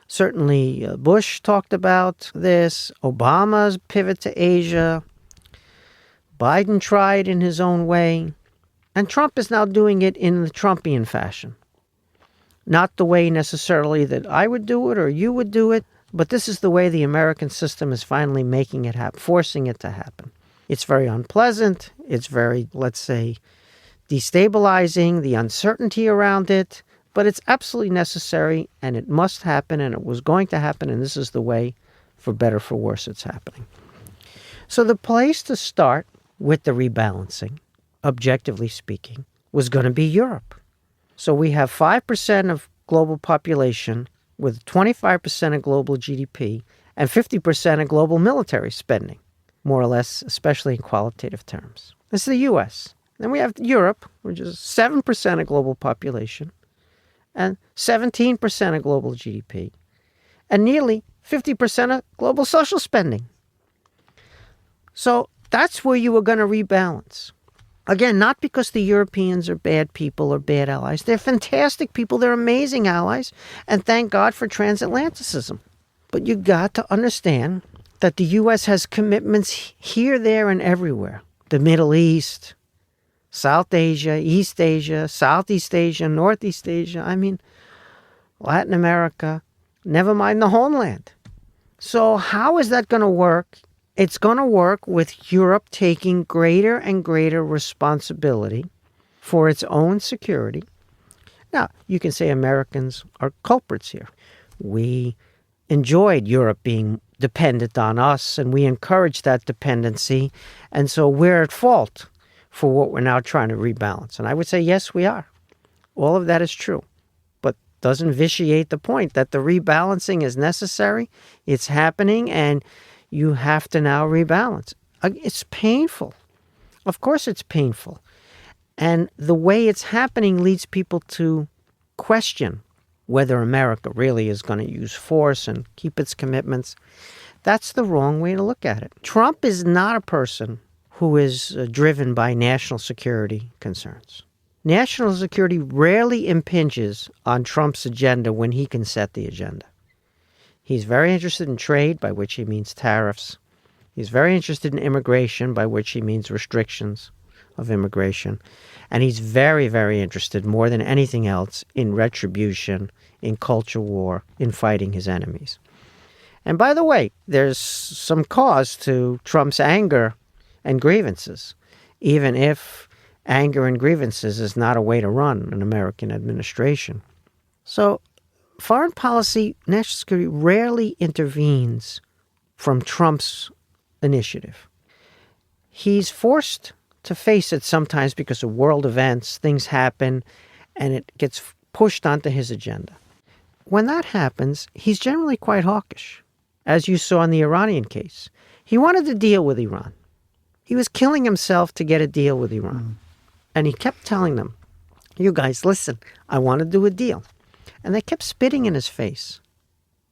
Certainly Bush talked about this, Obama's pivot to Asia, Biden tried in his own way, and Trump is now doing it in the Trumpian fashion. Not the way necessarily that I would do it or you would do it, but this is the way the American system is finally making it happen, forcing it to happen. It's very unpleasant. It's very, let's say, destabilizing, the uncertainty around it, but it's absolutely necessary, and it must happen, and it was going to happen, and this is the way, for better, for worse, it's happening. So the place to start with the rebalancing, objectively speaking, was going to be Europe. So we have 5% of global population with 25% of global GDP and 50% of global military spending, more or less, especially in qualitative terms. This is the U.S. Then we have Europe, which is 7% of global population and 17% of global GDP and nearly 50% of global social spending. So that's where you were going to rebalance. Again, not because the Europeans are bad people or bad allies. They're fantastic people. They're amazing allies. And thank God for transatlanticism. But you got to understand that the U.S. has commitments here, there, and everywhere. The Middle East, South Asia, East Asia, Southeast Asia, Northeast Asia. I mean, Latin America, never mind the homeland. So how is that going to work? It's going to work with Europe taking greater and greater responsibility for its own security. Now, you can say Americans are culprits here. We enjoyed Europe being dependent on us, and we encouraged that dependency, and so we're at fault for what we're now trying to rebalance. And I would say, yes, we are. All of that is true, but doesn't vitiate the point that the rebalancing is necessary. It's happening, and you have to now rebalance. It's painful. Of course it's painful. And the way it's happening leads people to question whether America really is going to use force and keep its commitments. That's the wrong way to look at it. Trump is not a person who is driven by national security concerns. National security rarely impinges on Trump's agenda when he can set the agenda. He's very interested in trade, by which he means tariffs. He's very interested in immigration, by which he means restrictions of immigration. And he's very, very interested, more than anything else, in retribution, in culture war, in fighting his enemies. And by the way, there's some cause to Trump's anger and grievances, even if anger and grievances is not a way to run an American administration. So foreign policy, national security rarely intervenes from Trump's initiative. He's forced to face it sometimes because of world events, things happen, and it gets pushed onto his agenda. When that happens, he's generally quite hawkish, as you saw in the Iranian case. He wanted to deal with Iran. He was killing himself to get a deal with Iran. And he kept telling them, you guys, listen, I want to do a deal. And they kept spitting in his face.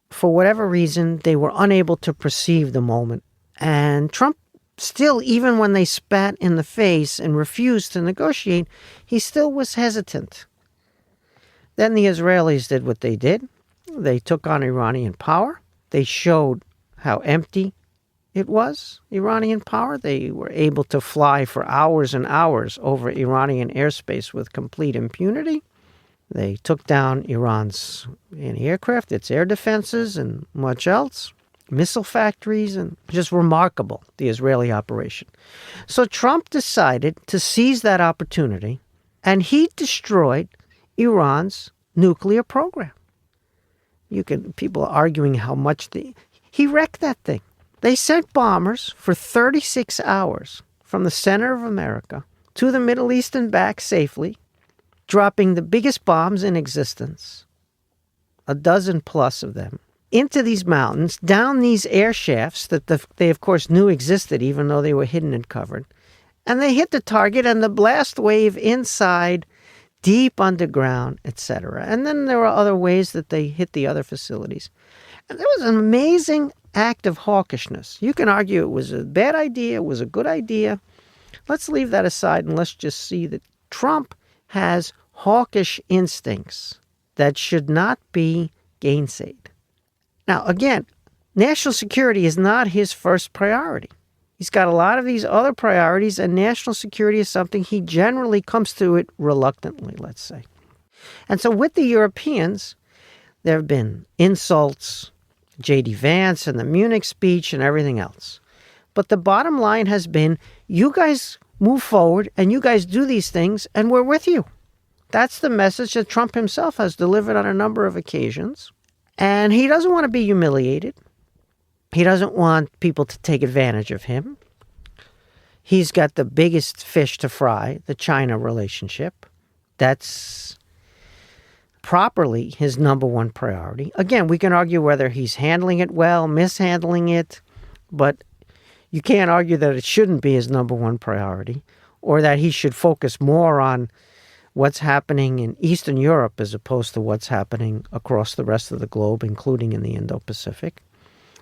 For whatever reason, they were unable to perceive the moment. And Trump still, even when they spat in the face and refused to negotiate, he still was hesitant. Then the Israelis did what they did. They took on Iranian power. They showed how empty it was, Iranian power. They were able to fly for hours and hours over Iranian airspace with complete impunity. They took down Iran's anti-aircraft, its air defenses, and much else. Missile factories, and just remarkable, the Israeli operation. So Trump decided to seize that opportunity, and he destroyed Iran's nuclear program. People are arguing how much he wrecked that thing. They sent bombers for 36 hours from the center of America to the Middle East and back safely, dropping the biggest bombs in existence, a dozen plus of them, into these mountains, down these air shafts that they, of course, knew existed, even though they were hidden and covered. And they hit the target, and the blast wave inside, deep underground, etc. And then there were other ways that they hit the other facilities. And there was an amazing act of hawkishness. You can argue it was a bad idea, it was a good idea. Let's leave that aside, and let's just see that Trump has hawkish instincts that should not be gainsaid. Now, again, national security is not his first priority. He's got a lot of these other priorities, and national security is something he generally comes to it reluctantly, let's say. And so with the Europeans, there have been insults, J.D. Vance and the Munich speech and everything else. But the bottom line has been, you guys move forward and you guys do these things and we're with you. That's the message that Trump himself has delivered on a number of occasions. And he doesn't want to be humiliated. He doesn't want people to take advantage of him. He's got the biggest fish to fry, the China relationship. That's properly his number one priority. Again, we can argue whether he's handling it well, mishandling it, but you can't argue that it shouldn't be his number one priority, or that he should focus more on what's happening in Eastern Europe as opposed to what's happening across the rest of the globe, including in the Indo-Pacific.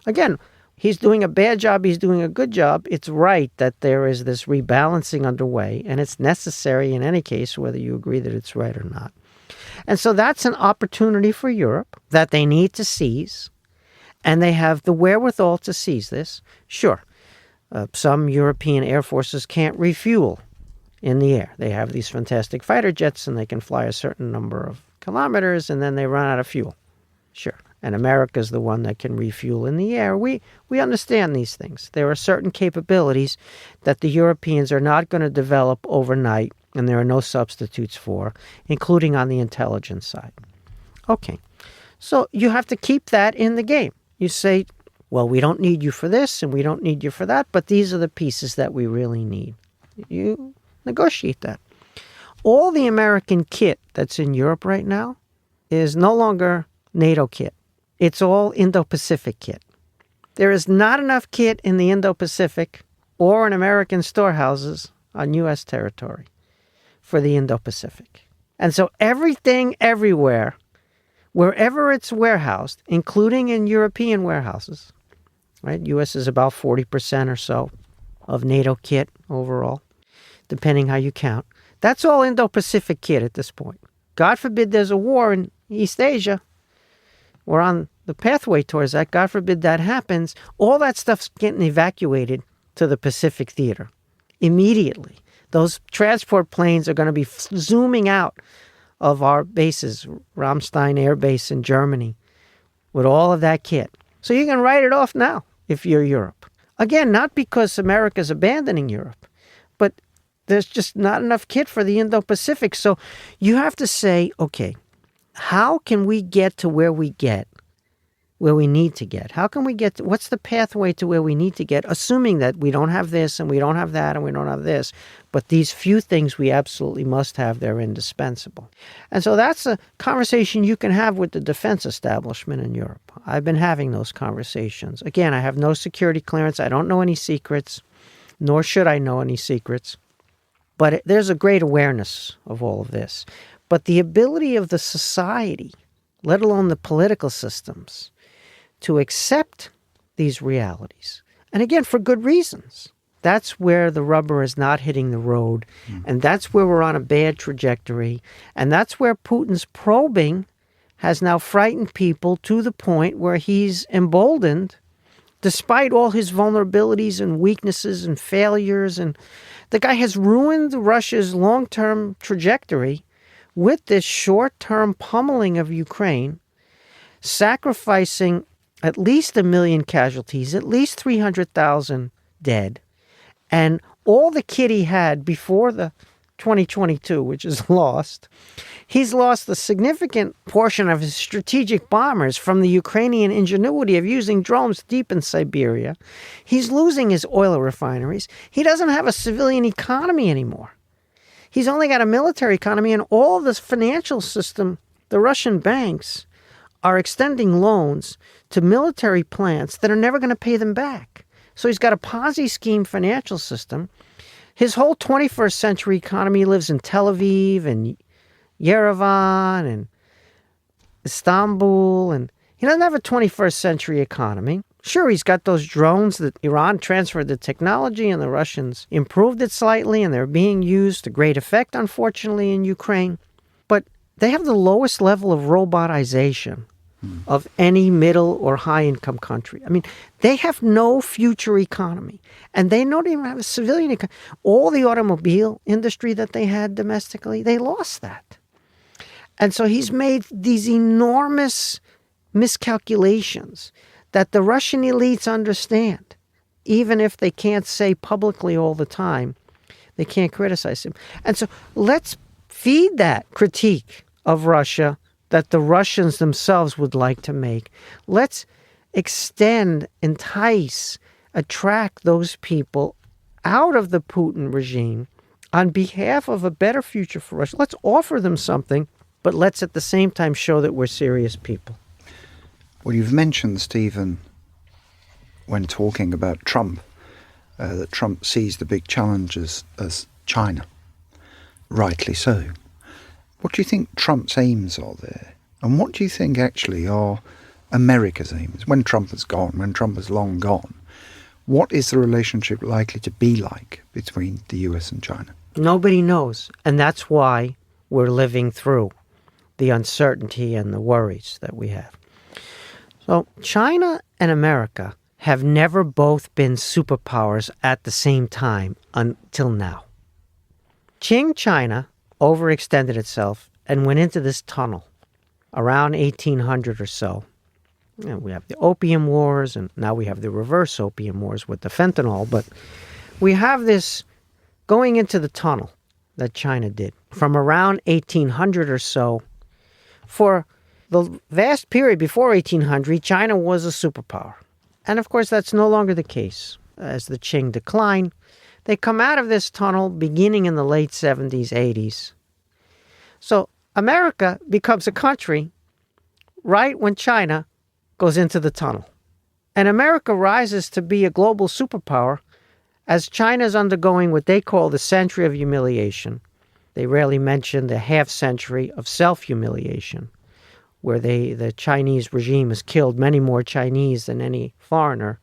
Again, he's doing a bad job, he's doing a good job. It's right that there is this rebalancing underway, and it's necessary in any case, whether you agree that it's right or not. And so that's an opportunity for Europe that they need to seize, and they have the wherewithal to seize this. Sure, some European air forces can't refuel in the air. They have these fantastic fighter jets, and they can fly a certain number of kilometers, and then they run out of fuel. Sure. And America's the one that can refuel in the air. We understand these things. There are certain capabilities that the Europeans are not going to develop overnight, and there are no substitutes for, including on the intelligence side. Okay, so you have to keep that in the game. You say, well, we don't need you for this, and we don't need you for that, but these are the pieces that we really need. You negotiate that. All the American kit that's in Europe right now is no longer NATO kit. It's all Indo-Pacific kit. There is not enough kit in the Indo-Pacific or in American storehouses on U.S. territory for the Indo-Pacific. And so everything, everywhere, wherever it's warehoused, including in European warehouses, right? U.S. is about 40% or so of NATO kit overall, depending how you count. That's all Indo-Pacific kit at this point. God forbid there's a war in East Asia. We're on the pathway towards that. God forbid that happens. All that stuff's getting evacuated to the Pacific theater immediately. Those transport planes are going to be zooming out of our bases, Ramstein Air Base in Germany, with all of that kit. So you can write it off now if you're Europe. Again, not because America's abandoning Europe, but there's just not enough kit for the Indo-Pacific. So you have to say, okay, how can we get to where we need to get? How can we get to, what's the pathway to where we need to get, assuming that we don't have this and we don't have that and we don't have this, but these few things we absolutely must have, they're indispensable. And so that's a conversation you can have with the defense establishment in Europe. I've been having those conversations. Again, I have no security clearance. I don't know any secrets. nor should I know any secrets. But there's a great awareness of all of this. But the ability of the society, let alone the political systems, to accept these realities, and again, for good reasons, that's where the rubber is not hitting the road, and that's where we're on a bad trajectory, and that's where Putin's probing has now frightened people to the point where he's emboldened, despite all his vulnerabilities and weaknesses and failures. And the guy has ruined Russia's long-term trajectory with this short-term pummeling of Ukraine, sacrificing at least 1 million casualties, at least 300,000 dead, and all the kit he had before the 2022, which is lost. He's lost a significant portion of his strategic bombers from the Ukrainian ingenuity of using drones deep in Siberia. He's losing his oil refineries. He doesn't have a civilian economy anymore. He's only got a military economy, and all this financial system, the Russian banks, are extending loans to military plants that are never going to pay them back. So he's got a Ponzi scheme financial system. His whole 21st century economy lives in Tel Aviv and Yerevan and Istanbul, and he doesn't have a 21st century economy. Sure, he's got those drones that Iran transferred the technology and the Russians improved it slightly, and they're being used to great effect, unfortunately, in Ukraine. But they have the lowest level of robotization of any middle or high-income country. I mean, they have no future economy, and they don't even have a civilian economy. All the automobile industry that they had domestically, they lost that. And so he's made these enormous miscalculations that the Russian elites understand, even if they can't say publicly all the time, they can't criticize him. And so let's feed that critique of Russia that the Russians themselves would like to make. Let's extend, entice, attract those people out of the Putin regime on behalf of a better future for Russia. Let's offer them something, but let's at the same time show that we're serious people. Well, you've mentioned, Stephen, when talking about Trump, that Trump sees the big challenges as China. Rightly so. What do you think Trump's aims are there? And what do you think actually are America's aims? When Trump is gone, when Trump is long gone, what is the relationship likely to be like between the US and China? Nobody knows. And that's why we're living through the uncertainty and the worries that we have. So China and America have never both been superpowers at the same time until now. Qing China overextended itself and went into this tunnel around 1800 or so. And we have the Opium Wars, and now we have the reverse Opium Wars with the fentanyl. But we have this going into the tunnel that China did from around 1800 or so. For the vast period before 1800, China was a superpower. And of course, that's no longer the case. As the Qing decline, they come out of this tunnel beginning in the late 70s, 80s. So America becomes a country right when China goes into the tunnel. And America rises to be a global superpower as China's undergoing what they call the century of humiliation. They rarely mention the half century of self-humiliation, where the Chinese regime has killed many more Chinese than any foreigner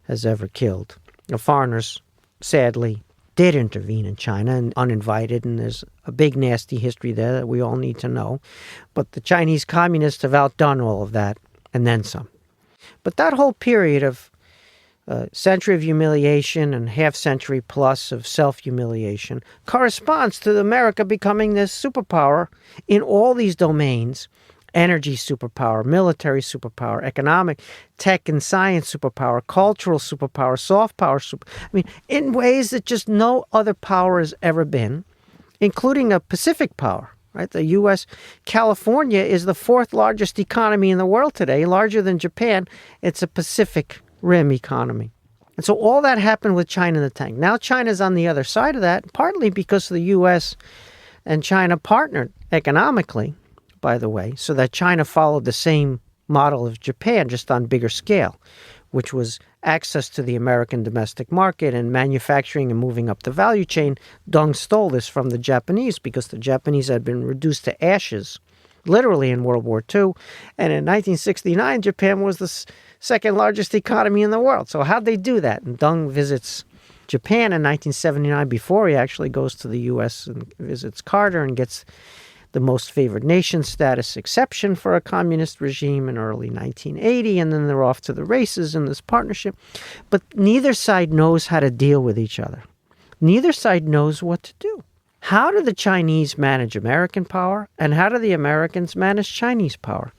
has ever killed. The foreigners, sadly, did intervene in China and uninvited, and there's a big nasty history there that we all need to know. But the Chinese communists have outdone all of that, and then some. But that whole period of century of humiliation and half century plus of self-humiliation corresponds to America becoming this superpower in all these domains: energy superpower, military superpower, economic, tech and science superpower, cultural superpower, soft power in ways that just no other power has ever been, including a Pacific power. Right? The U.S. California is the fourth largest economy in the world today, larger than Japan. It's a Pacific Rim economy. And so all that happened with China in the tank. Now China's on the other side of that, partly because the U.S. and China partnered economically, by the way, so that China followed the same model of Japan, just on bigger scale, which was access to the American domestic market and manufacturing and moving up the value chain. Deng stole this from the Japanese because the Japanese had been reduced to ashes, literally, in World War II. And in 1969, Japan was the second largest economy in the world. So how'd they do that? And Deng visits Japan in 1979 before he actually goes to the U.S. and visits Carter and gets the most favored nation status exception for a communist regime in early 1980, and then they're off to the races in this partnership. But neither side knows how to deal with each other. Neither side knows what to do. How do the Chinese manage American power, and how do the Americans manage Chinese power?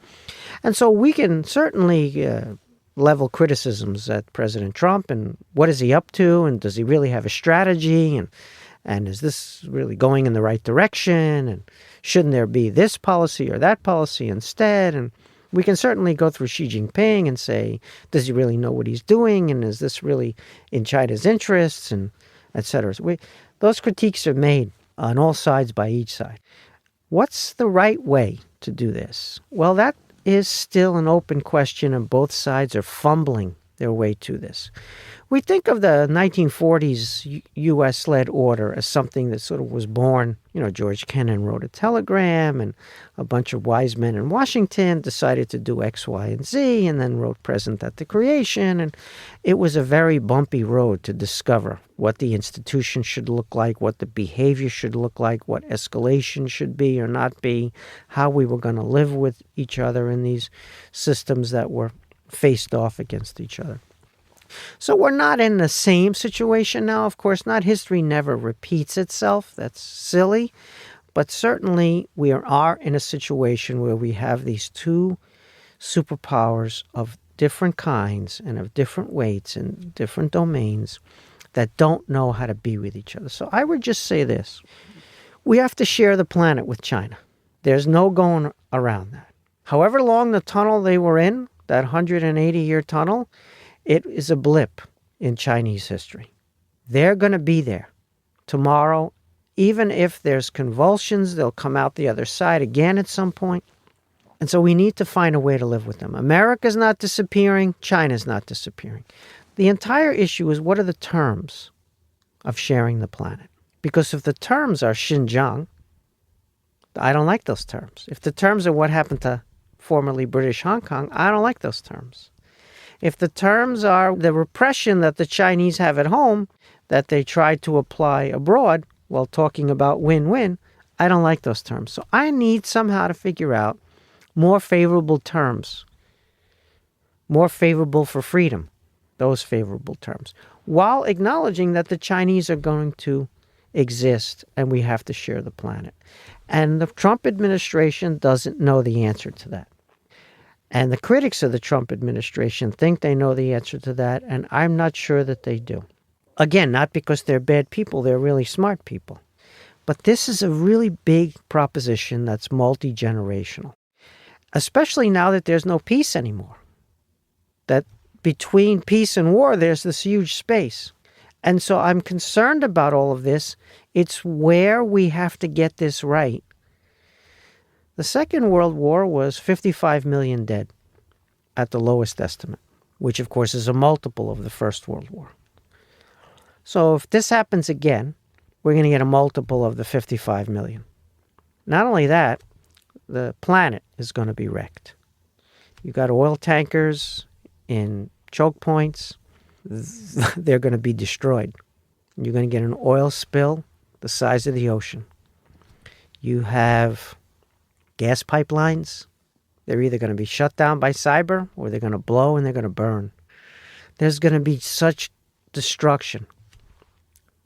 And so we can certainly level criticisms at President Trump, and what is he up to, and does he really have a strategy, and is this really going in the right direction? And shouldn't there be this policy or that policy instead? And we can certainly go through Xi Jinping and say, does he really know what he's doing? And is this really in China's interests? And et cetera. So those critiques are made on all sides by each side. What's the right way to do this? Well, that is still an open question, and both sides are fumbling their way to this. We think of the 1940s U.S.-led order as something that sort of was born. George Kennan wrote a telegram, and a bunch of wise men in Washington decided to do X, Y, and Z, and then wrote present at the creation. And it was a very bumpy road to discover what the institution should look like, what the behavior should look like, what escalation should be or not be, how we were going to live with each other in these systems that were faced off against each other. So we're not in the same situation now. Of course not. History never repeats itself. That's silly. But certainly we are in a situation where we have these two superpowers of different kinds and of different weights and different domains that don't know how to be with each other. So I would just say this. We have to share the planet with China. There's no going around that. However long the tunnel they were in, that 180-year tunnel, it is a blip in Chinese history. They're going to be there tomorrow. Even if there's convulsions, they'll come out the other side again at some point. And so we need to find a way to live with them. America's not disappearing. China's not disappearing. The entire issue is, what are the terms of sharing the planet? Because if the terms are Xinjiang, I don't like those terms. If the terms are what happened to formerly British Hong Kong, I don't like those terms. If the terms are the repression that the Chinese have at home that they try to apply abroad while talking about win-win, I don't like those terms. So I need somehow to figure out more favorable terms, more favorable for freedom, those favorable terms, while acknowledging that the Chinese are going to exist and we have to share the planet. And the Trump administration doesn't know the answer to that. And the critics of the Trump administration think they know the answer to that, and I'm not sure that they do. Again, not because they're bad people, they're really smart people. But this is a really big proposition that's multi-generational, especially now that there's no peace anymore. That between peace and war, there's this huge space. And so I'm concerned about all of this. It's where we have to get this right. The Second World War was 55 million dead at the lowest estimate, which of course is a multiple of the First World War. So if this happens again, we're going to get a multiple of the 55 million. Not only that, the planet is going to be wrecked. You've got oil tankers in choke points. They're going to be destroyed. You're going to get an oil spill the size of the ocean. You have gas pipelines. They're either going to be shut down by cyber or they're going to blow and they're going to burn. There's going to be such destruction,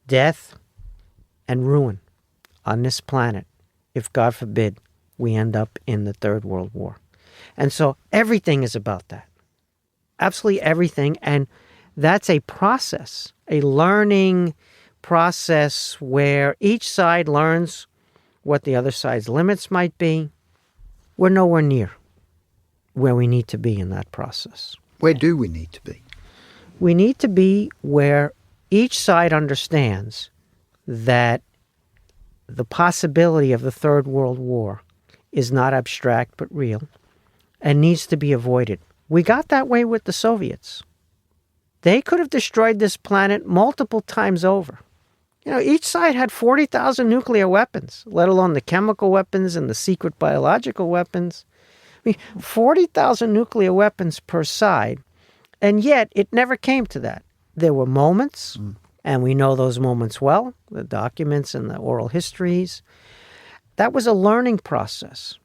death, and ruin on this planet if, God forbid, we end up in the Third World War. And so everything is about that. Absolutely everything. And that's a process, a learning process where each side learns what the other side's limits might be. We're nowhere near where we need to be in that process. Where do we need to be? We need to be where each side understands that the possibility of the Third World War is not abstract but real and needs to be avoided. We got that way with the Soviets. They could have destroyed this planet multiple times over. Each side had 40,000 nuclear weapons, let alone the chemical weapons and the secret biological weapons. 40,000 nuclear weapons per side, and yet it never came to that. There were moments, and we know those moments well, the documents and the oral histories. That was a learning process.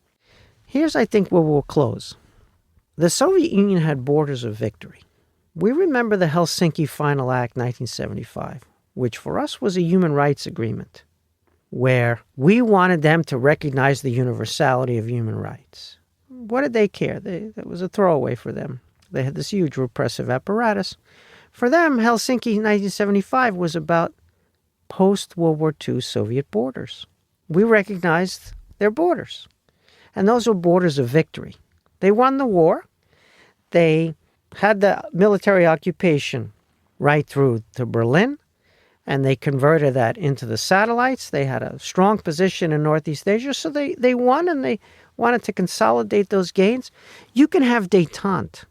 Here's, I think, where we'll close. The Soviet Union had borders of victory. We remember the Helsinki Final Act 1975, which for us was a human rights agreement, where we wanted them to recognize the universality of human rights. What did they care? That was a throwaway for them. They had this huge repressive apparatus. For them, Helsinki 1975 was about post-World War II Soviet borders. We recognized their borders. And those were borders of victory. They won the war. They had the military occupation right through to Berlin, and they converted that into the satellites. They had a strong position in Northeast Asia, so they won, and they wanted to consolidate those gains. You can have détente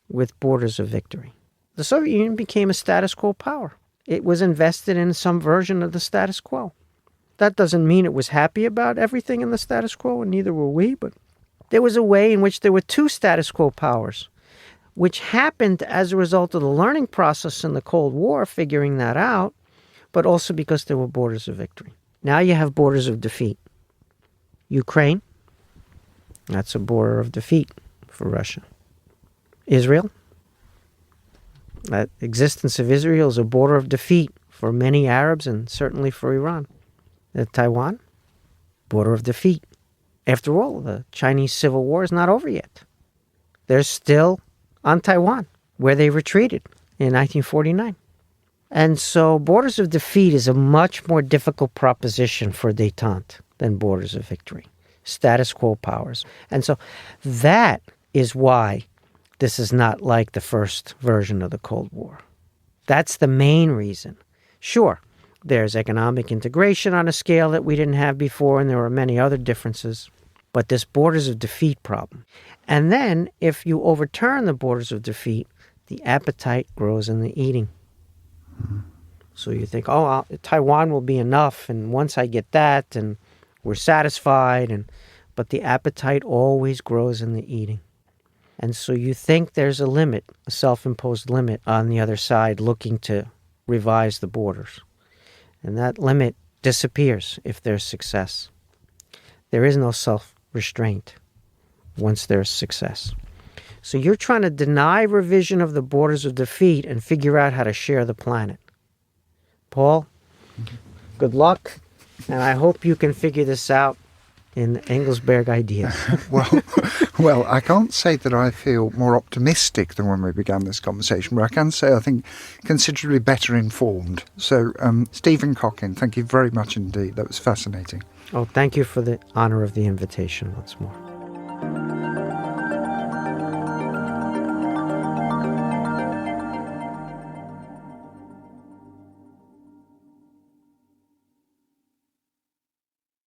with borders of victory. The Soviet Union became a status quo power. It was invested in some version of the status quo. That doesn't mean it was happy about everything in the status quo, and neither were we, but there was a way in which there were two status quo powers, which happened as a result of the learning process in the Cold War, figuring that out, but also because there were borders of victory. Now you have borders of defeat. Ukraine, that's a border of defeat for Russia. Israel, that existence of Israel is a border of defeat for many Arabs and certainly for Iran. Taiwan, border of defeat. After all, the Chinese Civil War is not over yet. They're still on Taiwan, where they retreated in 1949. And so borders of defeat is a much more difficult proposition for détente than borders of victory. Status quo powers. And so that is why this is not like the first version of the Cold War. That's the main reason. Sure, there's economic integration on a scale that we didn't have before, and there are many other differences. But this borders of defeat problem. And then, if you overturn the borders of defeat, the appetite grows in the eating. So you think, Taiwan will be enough, and once I get that, and we're satisfied. But the appetite always grows in the eating. And so you think there's a limit, a self-imposed limit on the other side looking to revise the borders. And that limit disappears if there's success. There is no self-restraint once there's success. So you're trying to deny revision of the borders of defeat and figure out how to share the planet. Paul, good luck, and I hope you can figure this out in Engelsberg Ideas. Well, I can't say that I feel more optimistic than when we began this conversation, but I can say I think considerably better informed. So, Stephen Kotkin, thank you very much indeed. That was fascinating. Oh, thank you for the honor of the invitation once more.